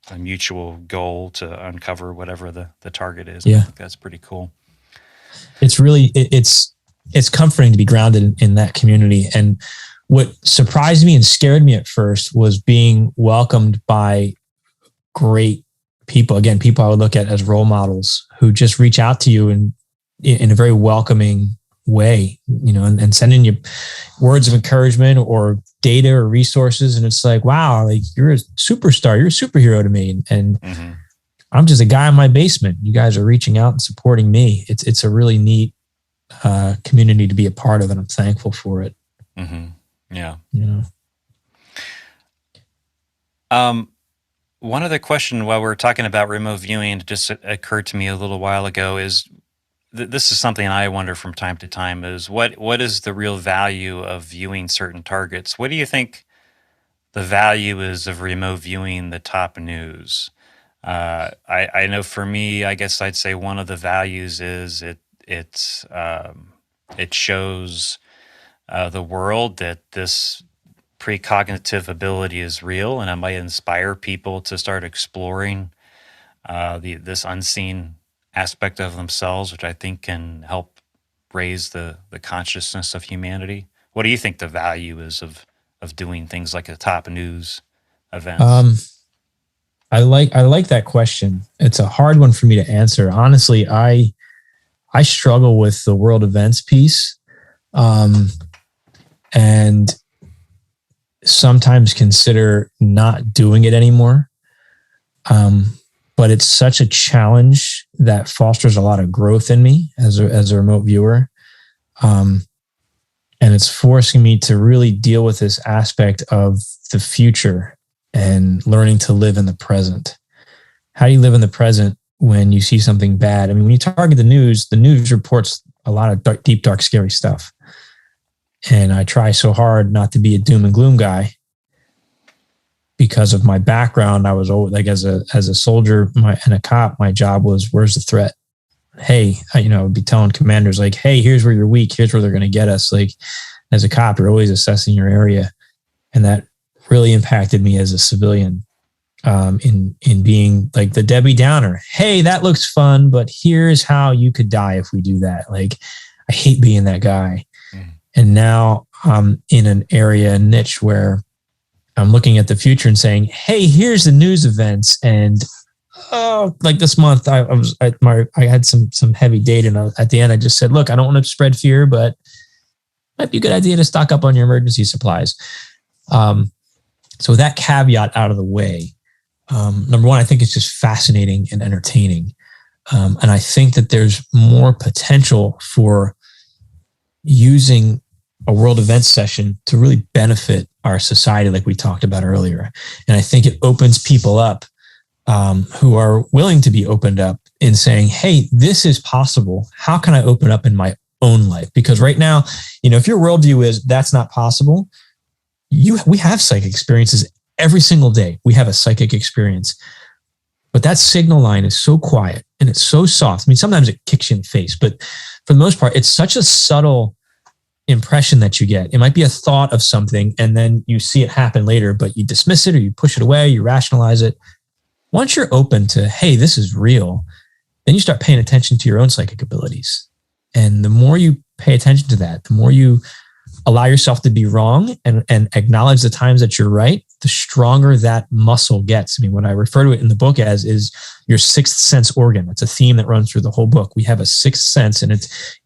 a mutual goal to uncover whatever the target is. I think that's pretty cool. It's really, it's comforting to be grounded in that community. And what surprised me and scared me at first was being welcomed by great people. Again, people I would look at as role models who just reach out to you in a very welcoming way, and sending you words of encouragement or data or resources. And it's like, wow, like you're a superstar, you're a superhero to me. And I'm just a guy in my basement. You guys are reaching out and supporting me. It's a really neat community to be a part of, and I'm thankful for it. Yeah. One other question while we're talking about remote viewing just occurred to me a little while ago is, this is something I wonder from time to time, is what is the real value of viewing certain targets? What do you think the value is of remote viewing the top news? I know for me, I guess I'd say one of the values is it shows the world that this precognitive ability is real, and it might inspire people to start exploring this unseen aspect of themselves, which I think can help raise the consciousness of humanity. What do you think the value is of doing things like a top news event? I like that question. It's a hard one for me to answer. Honestly, I struggle with the world events piece, and sometimes consider not doing it anymore. But it's such a challenge that fosters a lot of growth in me as a remote viewer. And it's forcing me to really deal with this aspect of the future and learning to live in the present. How do you live in the present when you see something bad? I mean, when you target the news reports a lot of deep, dark, scary stuff. And I try so hard not to be a doom and gloom guy. because of my background, I was always like, as a soldier and a cop, my job was, where's the threat? Hey, I'd be telling commanders like, hey, here's where you're weak. Here's where they're going to get us. Like, as a cop, you're always assessing your area. And that really impacted me as a civilian, in being like the Debbie Downer. Hey, that looks fun, but here's how you could die if we do that. Like, I hate being that guy. And now I'm in an area, a niche where I'm looking at the future and saying, hey, here's the news events. And like this month, I had some heavy data, and at the end, I just said, look, I don't want to spread fear, but it might be a good idea to stock up on your emergency supplies. So with that caveat out of the way, number one, I think it's just fascinating and entertaining. And I think that there's more potential for using a world events session to really benefit our society, like we talked about earlier. And I think it opens people up who are willing to be opened up in saying, hey, this is possible. How can I open up in my own life? Because right now, if your worldview is that's not possible, we have psychic experiences every single day. We have a psychic experience, but that signal line is so quiet and it's so soft. I mean, sometimes it kicks you in the face, but for the most part, it's such a subtle impression that you get. It might be a thought of something, and then you see it happen later, but you dismiss it or you push it away, you rationalize it. Once you're open to, hey, this is real, then you start paying attention to your own psychic abilities. And the more you pay attention to that, the more you allow yourself to be wrong and acknowledge the times that you're right, the stronger that muscle gets. I mean, what I refer to it in the book as is your sixth sense organ. It's a theme that runs through the whole book. We have a sixth sense, and it's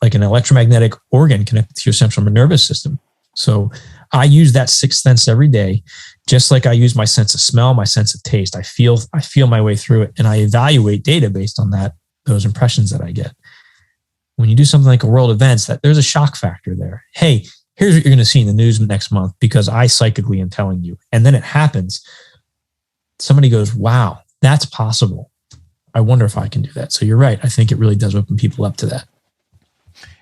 like an electromagnetic organ connected to your central nervous system. So I use that sixth sense every day, just like I use my sense of smell, my sense of taste. I feel my way through it, and I evaluate data based on those impressions that I get. When you do something like a world events, that there's a shock factor there. Hey, here's what you're going to see in the news next month because I psychically am telling you. And then it happens. Somebody goes, wow, that's possible. I wonder if I can do that. So you're right. I think it really does open people up to that.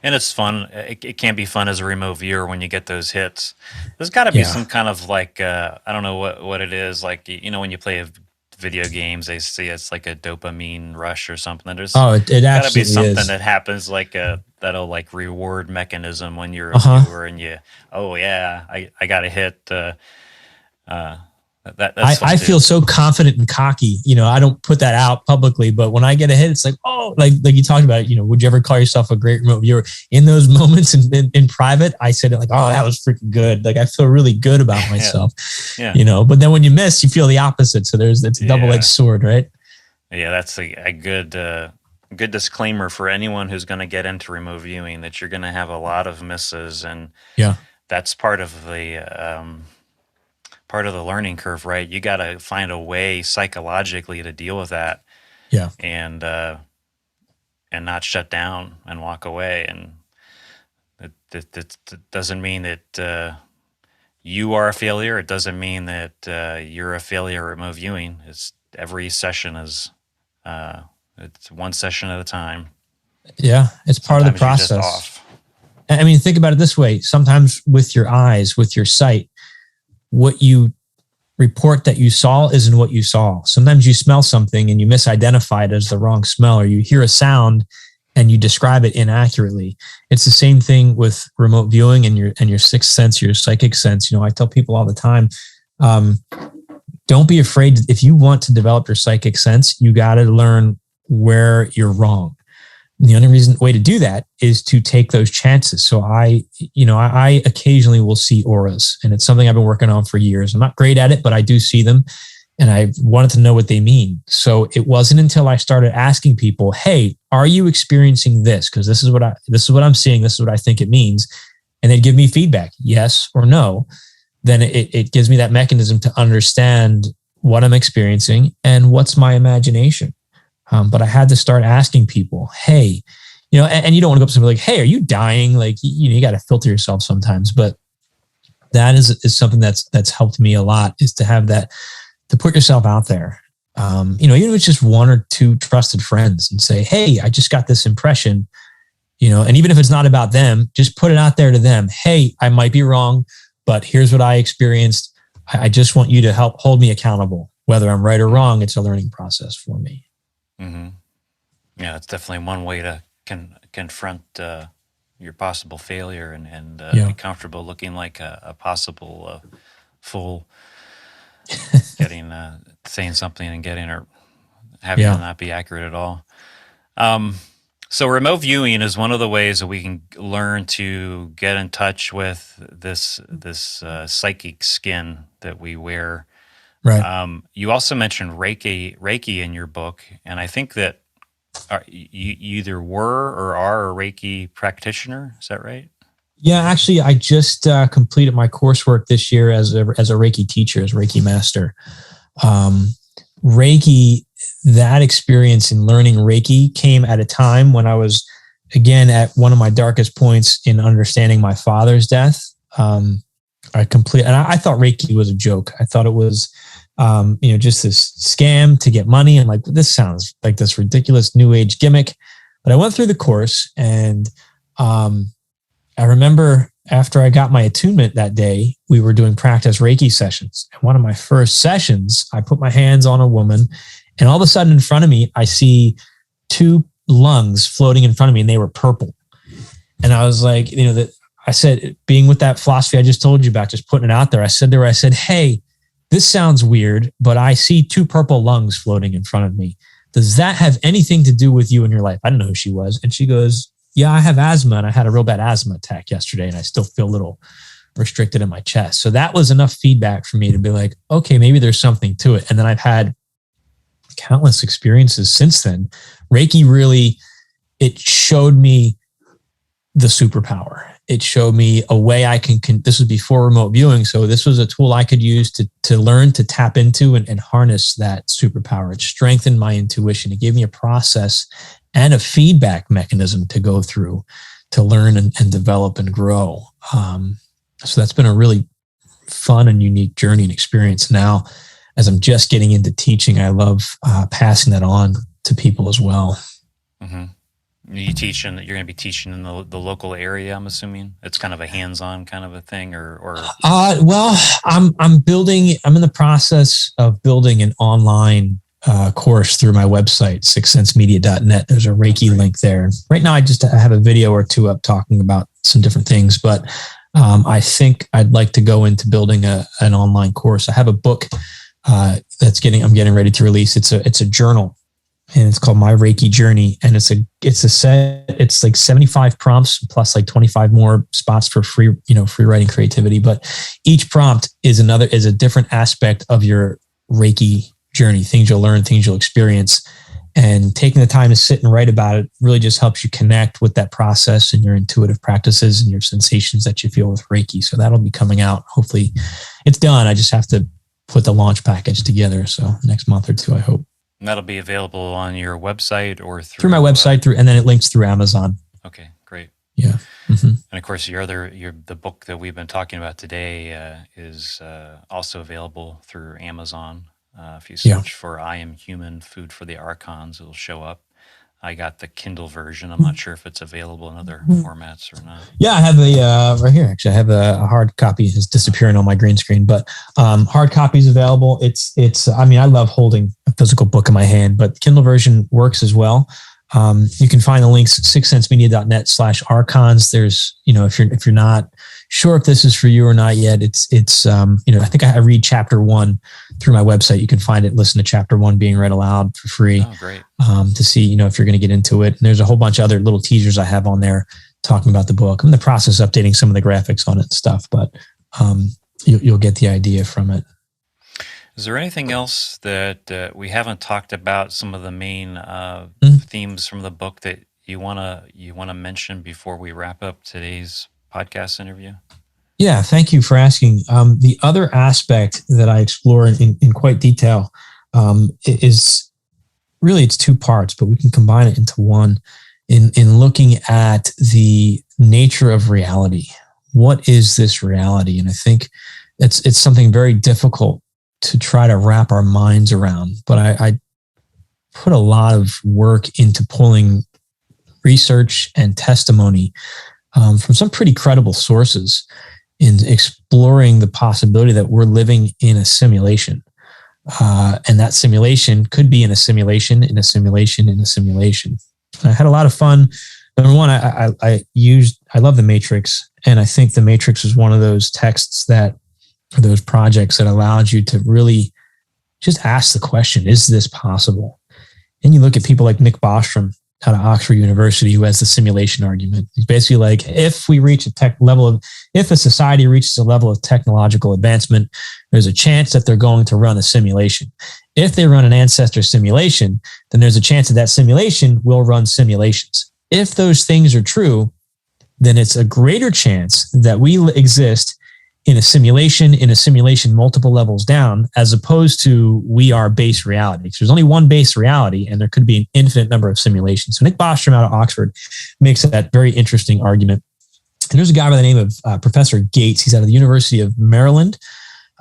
And it's fun. It can be fun as a remote viewer when you get those hits. There's got to be some kind of like, I don't know what it is. Like, when you play video games, they say it's like a dopamine rush or something. There's it got to be something is. that happens like that'll like reward mechanism when you're a viewer and I got a hit. I feel so confident and cocky. I don't put that out publicly, but when I get a hit, it's like, oh, like you talked about it, would you ever call yourself a great remote viewer? In those moments in private, I said it like, oh, that was freaking good. Like I feel really good about myself, but then when you miss, you feel the opposite. So it's a double-edged sword, right? Yeah. That's a good disclaimer for anyone who's going to get into remote viewing, that you're going to have a lot of misses, and that's part of the learning curve, right? You got to find a way psychologically to deal with that, and not shut down and walk away. And it doesn't mean that you are a failure. It doesn't mean that you're a failure at remote viewing. It's every session is it's one session at a time. Yeah, it's part of the process. You're just off. I mean, think about it this way. Sometimes with your eyes, with your sight, what you report that you saw isn't what you saw. Sometimes you smell something and you misidentify it as the wrong smell, or you hear a sound and you describe it inaccurately. It's the same thing with remote viewing and your sixth sense, your psychic sense. I tell people all the time, don't be afraid. If you want to develop your psychic sense, you got to learn where you're wrong. And the only way to do that is to take those chances. So I occasionally will see auras, and it's something I've been working on for years. I'm not great at it, but I do see them, and I wanted to know what they mean. So it wasn't until I started asking people, hey, are you experiencing this? Because this is what I'm seeing. This is what I think it means. And they'd give me feedback, yes or no. Then it gives me that mechanism to understand what I'm experiencing and what's my imagination. But I had to start asking people, hey, and you don't want to go up to somebody like, hey, are you dying? Like, you got to filter yourself sometimes. But that is something that's helped me a lot, is to have that, to put yourself out there. Even if it's just one or two trusted friends, and say, hey, I just got this impression, and even if it's not about them, just put it out there to them. Hey, I might be wrong, but here's what I experienced. I just want you to help hold me accountable. Whether I'm right or wrong, it's a learning process for me. Mm-hmm. Yeah, it's definitely one way to confront your possible failure and be comfortable looking like a possible fool, getting saying something and getting or having it not be accurate at all. So remote viewing is one of the ways that we can learn to get in touch with this psychic skin that we wear. Right. You also mentioned Reiki in your book, and I think that you either were or are a Reiki practitioner. Is that right? Yeah, actually, I just completed my coursework this year as a Reiki teacher, as Reiki master. Reiki, that experience in learning Reiki came at a time when I was, again, at one of my darkest points in understanding my father's death. I thought Reiki was a joke. I thought it was, just this scam to get money. And like, this sounds like this ridiculous new age gimmick. But I went through the course, and I remember after I got my attunement that day, we were doing practice Reiki sessions. And one of my first sessions, I put my hands on a woman, and all of a sudden in front of me, I see two lungs floating in front of me, and they were purple. And I was like, I said, being with that philosophy I just told you about, just putting it out there, I said to her, hey, this sounds weird, but I see two purple lungs floating in front of me. Does that have anything to do with you in your life? I didn't know who she was. And she goes, yeah, I have asthma, and I had a real bad asthma attack yesterday, and I still feel a little restricted in my chest. So that was enough feedback for me to be like, okay, maybe there's something to it. And then I've had countless experiences since then. Reiki really, it showed me the superpower. It showed me a way I can this was before remote viewing. So this was a tool I could use to learn to tap into and harness that superpower. It strengthened my intuition. It gave me a process and a feedback mechanism to go through to learn and develop and grow. So that's been a really fun and unique journey and experience. Now, as I'm just getting into teaching, I love passing that on to people as well. Mm-hmm. You're going to be teaching in the local area, I'm assuming? It's kind of a hands-on kind of a thing, or well, I'm in the process of building an online course through my website, sixthsensemedia.net. There's a Reiki link there. Right now, I have a video or two up talking about some different things, but I think I'd like to go into building an online course. I have a book I'm getting ready to release. It's a journal, and it's called My Reiki Journey. And it's like 75 prompts plus like 25 more spots for free writing creativity. But each prompt is a different aspect of your Reiki journey, things you'll learn, things you'll experience. And taking the time to sit and write about it really just helps you connect with that process and your intuitive practices and your sensations that you feel with Reiki. So that'll be coming out. Hopefully it's done. I just have to put the launch package together. So next month or two, I hope. And that'll be available on your website or through my website, and then it links through Amazon. Okay, great. Yeah. Mm-hmm. And of course, the book that we've been talking about today is also available through Amazon. If you search for "I Am Human: Food for the Archons," it'll show up. I got the Kindle version. I'm not sure if it's available in other formats or not. Yeah, I have right here. Actually, I have a hard copy. It's disappearing on my green screen, but hard copy is available. It's. I mean, I love holding a physical book in my hand, but Kindle version works as well. You can find the links at sixthsensemedia.net/archons. There's, if you're not sure if this is for you or not yet, it's I think I read chapter 1 through my website. You can find it, listen to chapter 1 being read aloud for free. Oh, great. To see, if you're going to get into it. And there's a whole bunch of other little teasers I have on there talking about the book. I'm in the process of updating some of the graphics on it and stuff, but you'll get the idea from it. Is there anything else that we haven't talked about? Some of the main themes from the book that you wanna mention before we wrap up today's podcast interview? Yeah, thank you for asking. The other aspect that I explore in quite detail is really, it's two parts, but we can combine it into one. In looking at the nature of reality, what is this reality? And I think it's something very difficult to try to wrap our minds around. But I put a lot of work into pulling research and testimony from some pretty credible sources. in exploring the possibility that we're living in a simulation. And that simulation could be in a simulation, in a simulation, in a simulation. And I had a lot of fun. Number one, I love The Matrix. And I think The Matrix was one of those texts or those projects that allowed you to really just ask the question, is this possible? And you look at people like Nick Bostrom out of Oxford University, who has the simulation argument. He's basically like, if a society reaches a level of technological advancement, there's a chance that they're going to run a simulation. If they run an ancestor simulation, then there's a chance that simulation will run simulations. If those things are true, then it's a greater chance that we exist in a simulation multiple levels down, as opposed to we are base reality. So there's only one base reality, and there could be an infinite number of simulations. So Nick Bostrom out of Oxford makes that very interesting argument. And there's a guy by the name of Professor Gates. He's out of the University of Maryland.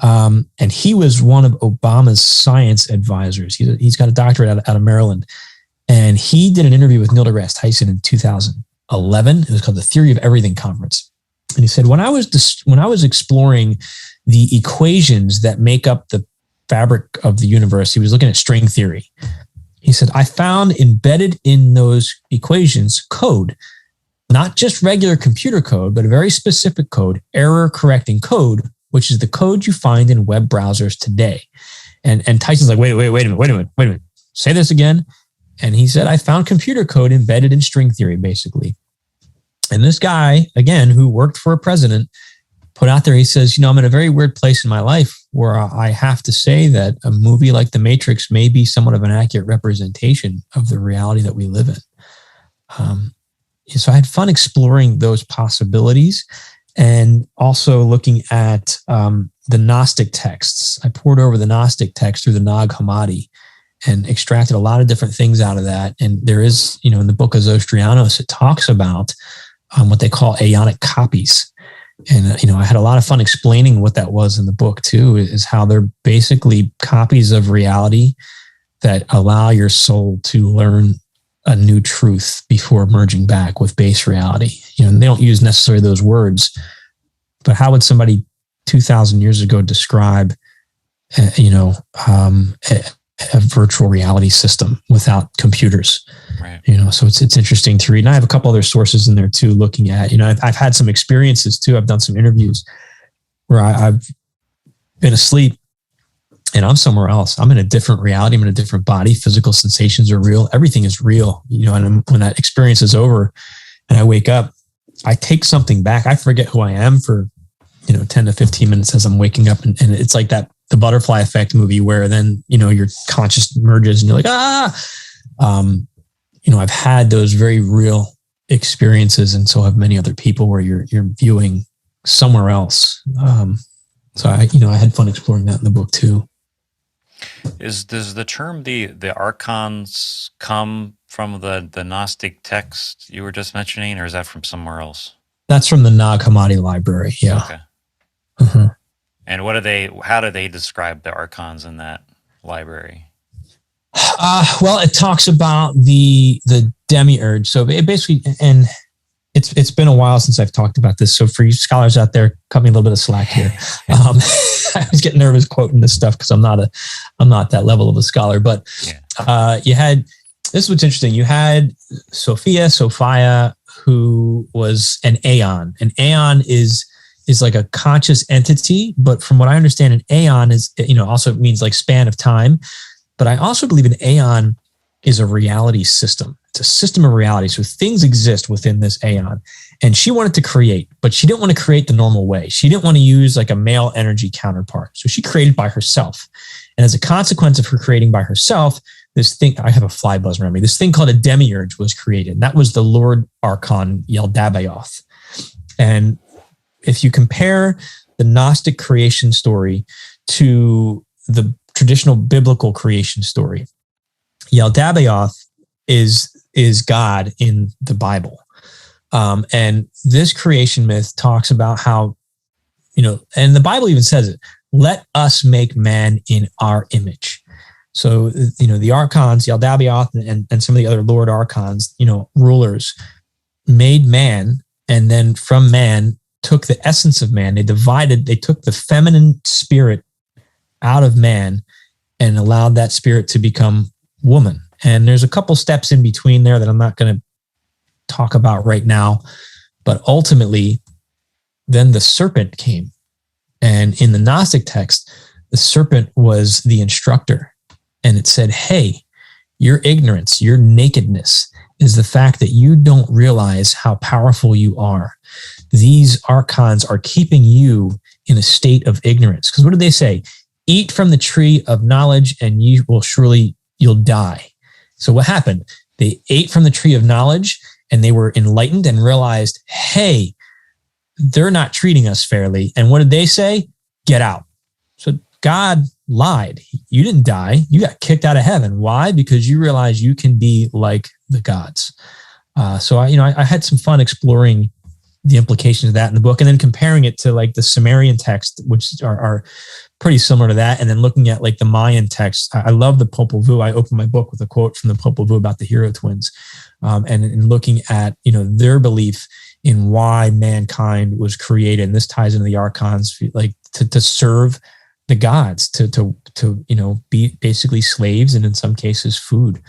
And he was one of Obama's science advisors. He's got a doctorate out of Maryland. And he did an interview with Neil deGrasse Tyson in 2011. It was called the Theory of Everything Conference. And he said, when I was exploring the equations that make up the fabric of the universe, he was looking at string theory. He said, I found embedded in those equations code, not just regular computer code, but a very specific code, error correcting code, which is the code you find in web browsers today. And Tyson's like, wait a minute. Say this again. And he said, I found computer code embedded in string theory, basically. And this guy, again, who worked for a president, put out there, he says, I'm in a very weird place in my life where I have to say that a movie like The Matrix may be somewhat of an accurate representation of the reality that we live in. So I had fun exploring those possibilities and also looking at the Gnostic texts. I poured over the Gnostic text through the Nag Hammadi and extracted a lot of different things out of that. And there is, in the book of Zostrianos, it talks about what they call aeonic copies. And, I had a lot of fun explaining what that was in the book too, is how they're basically copies of reality that allow your soul to learn a new truth before merging back with base reality. And they don't use necessarily those words, but how would somebody 2,000 years ago describe, a virtual reality system without computers? Right. So it's interesting to read. And I have a couple other sources in there too, looking at, I've had some experiences too. I've done some interviews where I've been asleep and I'm somewhere else. I'm in a different reality. I'm in a different body. Physical sensations are real. Everything is real. And when that experience is over and I wake up, I take something back. I forget who I am for, 10 to 15 minutes as I'm waking up. And it's like the Butterfly Effect movie where then, your conscious merges and you're like, I've had those very real experiences. And so have many other people where you're viewing somewhere else. So I had fun exploring that in the book too. Does the term the archons come from the Gnostic text you were just mentioning, or is that from somewhere else? That's from the Nag Hammadi library. Yeah. Okay. Uh-huh. And how do they describe the archons in that library? Well, it talks about the demiurge. So it basically, and it's been a while since I've talked about this. So for you scholars out there, cut me a little bit of slack here. I was getting nervous quoting this stuff because I'm not that level of a scholar. But this is what's interesting. You had Sophia, who was an aeon. An aeon is like a conscious entity, but from what I understand, an aeon is, also means like span of time. But I also believe an aeon is a reality system. It's a system of reality. So things exist within this aeon. And she wanted to create, but she didn't want to create the normal way. She didn't want to use like a male energy counterpart. So she created by herself. And as a consequence of her creating by herself, this thing, I have a fly buzzing around me, this thing called a demiurge was created. And that was the Lord Archon Yaldabaoth. And if you compare the Gnostic creation story to the traditional biblical creation story, Yaldabaoth is God in the Bible. And this creation myth talks about how, and the Bible even says it, let us make man in our image. So, the archons, Yaldabaoth and some of the other Lord Archons, rulers made man. And then from man, took the essence of man. They took the feminine spirit out of man and allowed that spirit to become woman. And there's a couple steps in between there that I'm not going to talk about right now. But ultimately, then the serpent came. And in the Gnostic text, the serpent was the instructor. And it said, hey, your ignorance, your nakedness is the fact that you don't realize how powerful you are. These archons are keeping you in a state of ignorance. Because what did they say? Eat from the tree of knowledge and you'll die. So what happened? They ate from the tree of knowledge and they were enlightened and realized, hey, they're not treating us fairly. And what did they say? Get out. So God lied. You didn't die. You got kicked out of heaven. Why? Because you realize you can be like the gods. So I had some fun exploring the implications of that in the book, and then comparing it to like the Sumerian text, which are pretty similar to that. And then looking at like the Mayan text. I love the Popol Vuh. I opened my book with a quote from the Popol Vuh about the hero twins, and looking at, their belief in why mankind was created. And this ties into the archons, like to serve the gods, to be basically slaves, and in some cases food,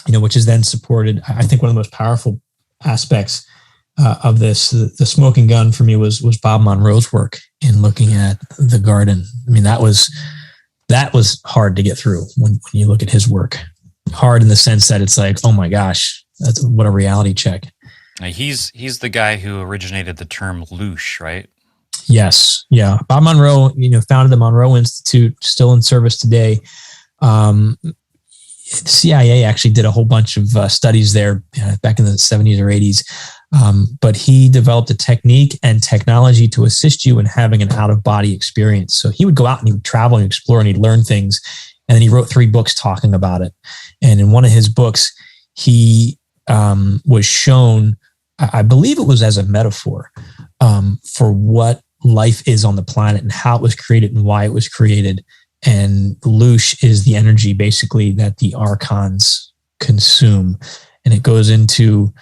which is then supported. I think one of the most powerful aspects of this, the smoking gun for me was Bob Monroe's work in looking at the garden. I mean, that was hard to get through when you look at his work. Hard in the sense that it's like, oh my gosh, what a reality check. He's the guy who originated the term loosh, right? Yes. Yeah. Bob Monroe, founded the Monroe Institute, still in service today. The CIA actually did a whole bunch of studies there back in the 70s or 80s. But he developed a technique and technology to assist you in having an out-of-body experience. So he would go out and he would travel and explore and he'd learn things. And then he wrote 3 books talking about it. And in one of his books, he was shown, I believe it was as a metaphor, for what life is on the planet and how it was created and why it was created. And loosh is the energy basically that the archons consume. And it goes into,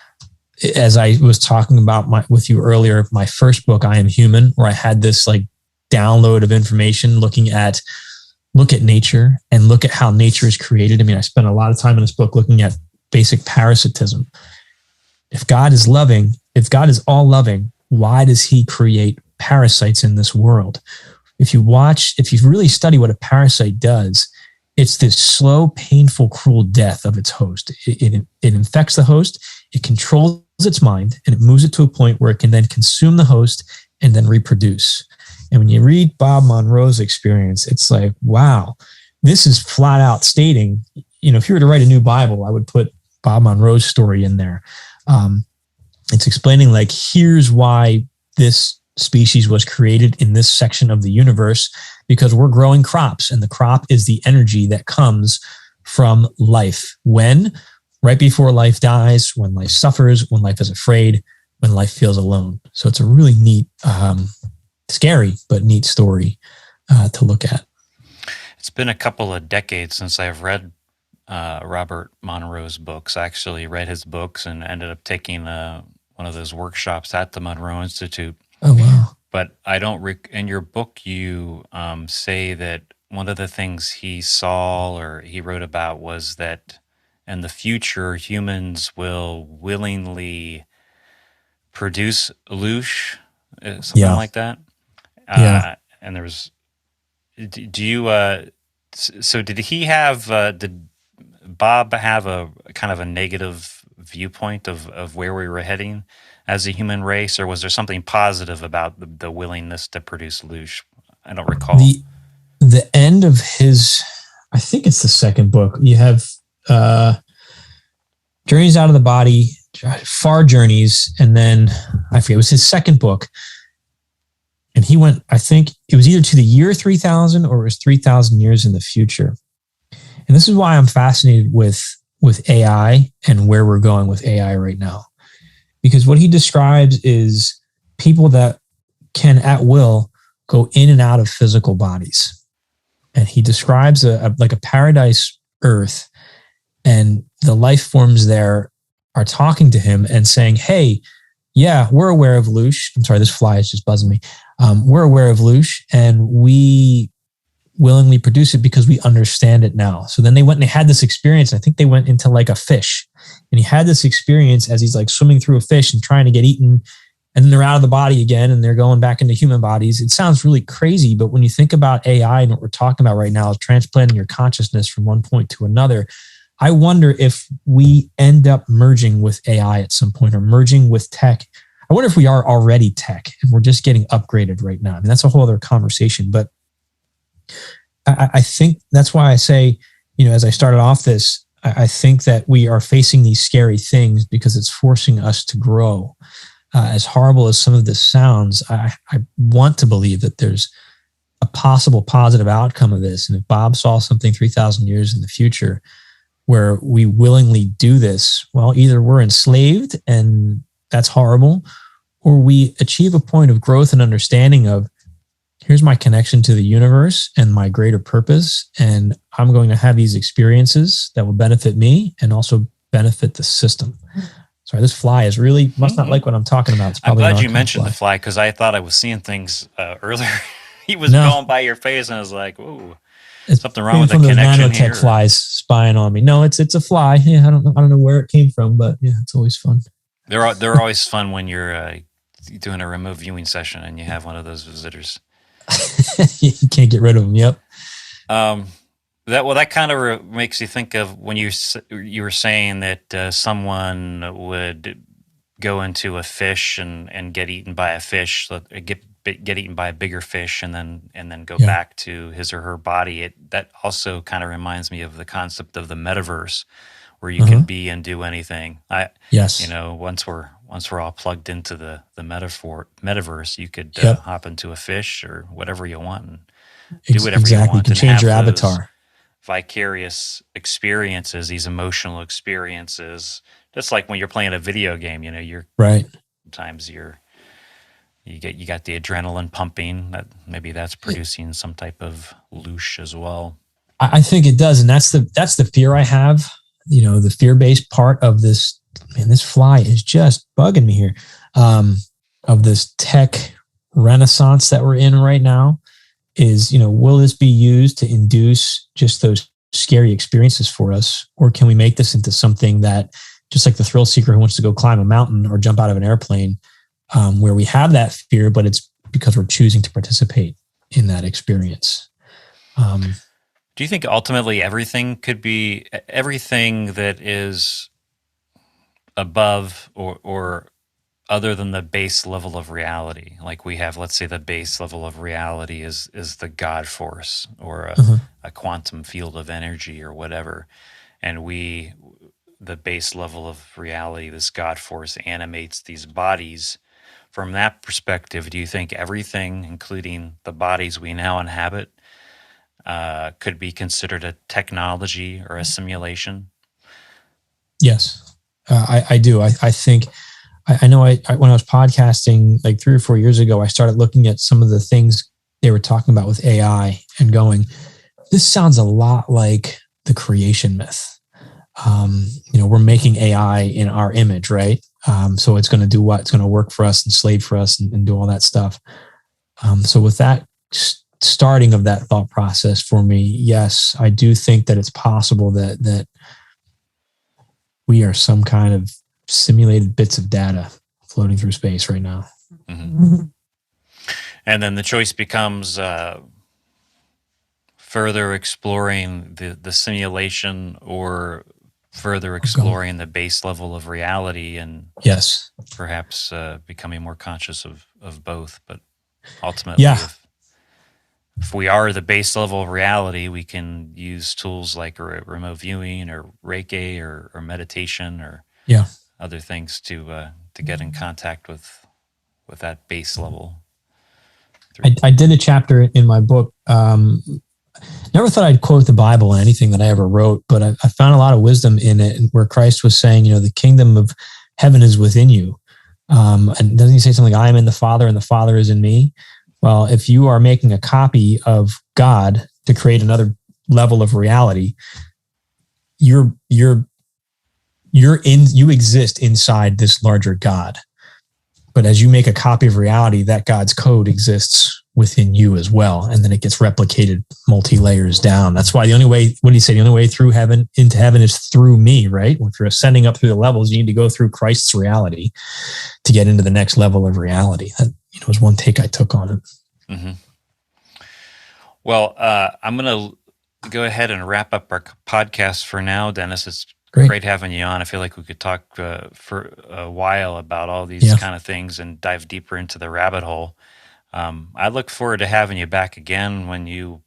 as I was talking about with you earlier, my first book, I Am Human, where I had this like download of information look at nature and look at how nature is created. I mean, I spent a lot of time in this book looking at basic parasitism. If God is loving, if God is all loving, why does he create parasites in this world? If you really study what a parasite does, it's this slow, painful, cruel death of its host. It infects the host, it controls its mind, and it moves it to a point where it can then consume the host and then reproduce. And when you read Bob Monroe's experience, it's like, wow, this is flat out stating, if you were to write a new Bible, I would put Bob Monroe's story in there. It's explaining like, here's why this species was created in this section of the universe, because we're growing crops, and the crop is the energy that comes from life. When? Right before life dies, when life suffers, when life is afraid, when life feels alone. So it's a really neat, scary, but neat story to look at. It's been a couple of decades since I've read Robert Monroe's books. I actually read his books and ended up taking one of those workshops at the Monroe Institute. Oh, wow. But I don't, in your book, you say that one of the things he saw or he wrote about was that in the future, humans will willingly produce loosh, something like that. And there's, do you, so did he have, did Bob have a kind of a negative viewpoint of where we were heading as a human race, or was there something positive about the willingness to produce loosh? I don't recall. The end of his, I think it's the second book. You have Journeys Out of the Body, Far Journeys, and then I forget, it was his second book. And he went, I think it was either to the year 3000 or it was 3000 years in the future. And this is why I'm fascinated with AI and where we're going with AI right now. Because what he describes is people that can at will go in and out of physical bodies. And he describes like a paradise Earth, and the life forms there are talking to him and saying, hey, Yeah, we're aware of Loosh. I'm sorry, this fly is just buzzing me. We're aware of Loosh, and we willingly produce it because we understand it now. So then they went and they had this experience. I think they went into like a fish, and he had this experience as he's like swimming through a fish and trying to get eaten, and then they're out of the body again and they're going back into human bodies. It sounds really crazy, but when you think about AI and what we're talking about right now is transplanting your consciousness from one point to another, I wonder if we end up merging with AI at some point or merging with tech. I wonder if we are already tech and we're just getting upgraded right now. I mean, that's a whole other conversation, but I think that's why I say, as I started off this, I think that we are facing these scary things because it's forcing us to grow. As horrible as some of this sounds, I want to believe that there's a possible positive outcome of this. And if Bob saw something 3,000 years in the future where we willingly do this, well, either we're enslaved and that's horrible, or we achieve a point of growth and understanding of, here's my connection to the universe and my greater purpose, and I'm going to have these experiences that will benefit me and also benefit the system. Sorry, this fly is really, must not like what I'm talking about. It's I'm probably glad you mentioned the fly because I thought I was seeing things earlier. He was No. going by your face and I was like, "Ooh, It's something wrong with the from those connection nanotech here." flies spying on me. No, it's a fly. Yeah, I don't know where it came from, but yeah, it's always fun. They're always fun when you're doing a remote viewing session and you have one of those visitors. You can't get rid of them. Yep. That kind of makes you think of when you were saying that someone would go into a fish and get eaten by a fish, get eaten by a bigger fish, and then go back to his or her body. That also kind of reminds me of the concept of the metaverse, where you can be and do anything. Yes. Once we're all plugged into the metaverse, you could hop into a fish or whatever you want and do whatever you want. You can change your avatar. Vicarious experiences, these emotional experiences, just like when you're playing a video game. You're right. Sometimes you got the adrenaline pumping. Maybe that's producing some type of loosh as well. I think it does, and that's the fear I have. The fear-based part of this. Man, this fly is just bugging me here. Of this tech renaissance that we're in right now. Is, will this be used to induce just those scary experiences for us? Or can we make this into something that, just like the thrill seeker who wants to go climb a mountain or jump out of an airplane, where we have that fear, but it's because we're choosing to participate in that experience. Do you think ultimately everything that is above or other than the base level of reality, like we have, let's say the base level of reality is the God force or a quantum field of energy or whatever, and the base level of reality, this God force, animates these bodies. From that perspective, do you think everything, including the bodies we now inhabit, could be considered a technology or a simulation? Yes, I do. I think. I know when I was podcasting like 3 or 4 years ago, I started looking at some of the things they were talking about with AI and going, this sounds a lot like the creation myth. We're making AI in our image, right? So it's going to do what? It's going to work for us and slave for us and do all that stuff. So with that starting of that thought process for me, yes, I do think that it's possible that we are some kind of simulated bits of data floating through space right now. Mm-hmm. And then the choice becomes further exploring the simulation or further exploring the base level of reality, and yes, perhaps becoming more conscious of both. But ultimately, if we are the base level of reality, we can use tools like remote viewing or Reiki or meditation or other things to get in contact with that base level. I did a chapter in my book. Never thought I'd quote the Bible in anything that I ever wrote, but I found a lot of wisdom in it, where Christ was saying, the kingdom of heaven is within you. And doesn't he say something, I am in the Father and the Father is in me? Well, if you are making a copy of God to create another level of reality, you exist inside this larger God. But as you make a copy of reality, that God's code exists within you as well. And then it gets replicated multi-layers down. That's why the only way, what do you say? The only way through heaven into heaven is through me, right? If you're ascending up through the levels, you need to go through Christ's reality to get into the next level of reality. That, was one take I took on it. Mm-hmm. Well, I'm going to go ahead and wrap up our podcast for now, Dennis. It's great having you on. I feel like we could talk for a while about all these kind of things and dive deeper into the rabbit hole. I look forward to having you back again when you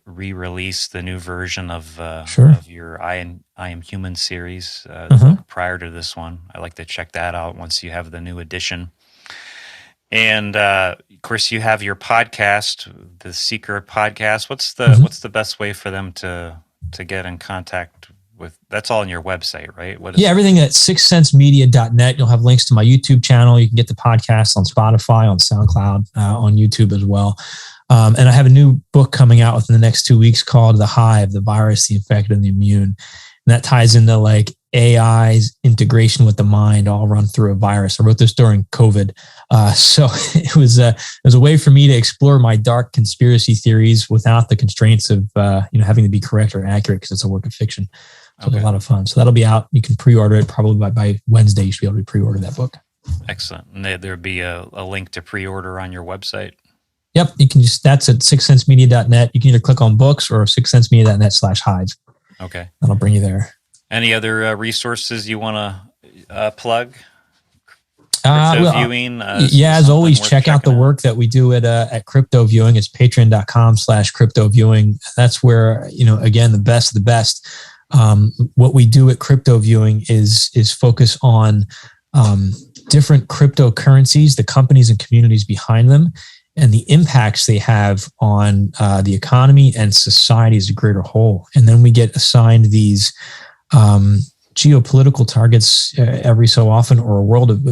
re-release the new version of your I Am Human series prior to this one. I like to check that out once you have the new edition. And of course, you have your podcast, the Seeker Podcast. What's the best way for them to get in contact with? That's all on your website, right? Everything at sixthsensemedia.net. You'll have links to my YouTube channel. You can get the podcast on Spotify, on SoundCloud, on YouTube as well. And I have a new book coming out within the next 2 weeks called The Hive, the Virus, the Infected, and the Immune. And that ties into like AI's integration with the mind, all run through a virus. I wrote this during COVID. So it was a way for me to explore my dark conspiracy theories without the constraints of, having to be correct or accurate, because it's a work of fiction. So it's a lot of fun. So that'll be out. You can pre-order it probably by Wednesday. You should be able to pre-order that book. Excellent. And there'll be a link to pre-order on your website. Yep. You can that's at sixthsensemedia.net. You can either click on books or sixthsensemedia.net/hive. Okay. That'll bring you there. Any other resources you want to plug? Crypto Viewing. As always, check out the work that we do at Crypto Viewing. It's patreon.com/Crypto Viewing. That's where, again, the best of the best. What we do at Crypto Viewing is focus on different cryptocurrencies, the companies and communities behind them, and the impacts they have on the economy and society as a greater whole. And then we get assigned these geopolitical targets every so often, or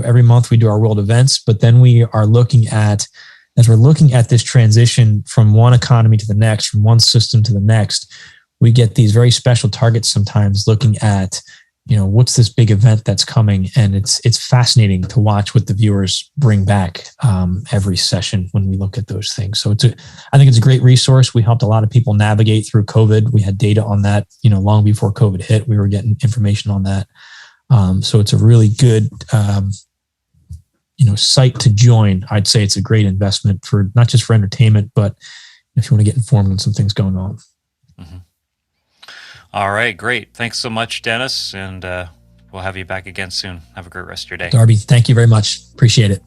every month we do our world events. But then we are looking at, as we're looking at this transition from one economy to the next, from one system to the next, we get these very special targets sometimes looking at, what's this big event that's coming? And it's fascinating to watch what the viewers bring back every session when we look at those things. So I think it's a great resource. We helped a lot of people navigate through COVID. We had data on that, long before COVID hit. We were getting information on that. So it's a really good, site to join. I'd say it's a great investment for not just for entertainment, but if you want to get informed on some things going on. Mm-hmm. All right, great. Thanks so much, Dennis, and we'll have you back again soon. Have a great rest of your day. Darby, thank you very much. Appreciate it.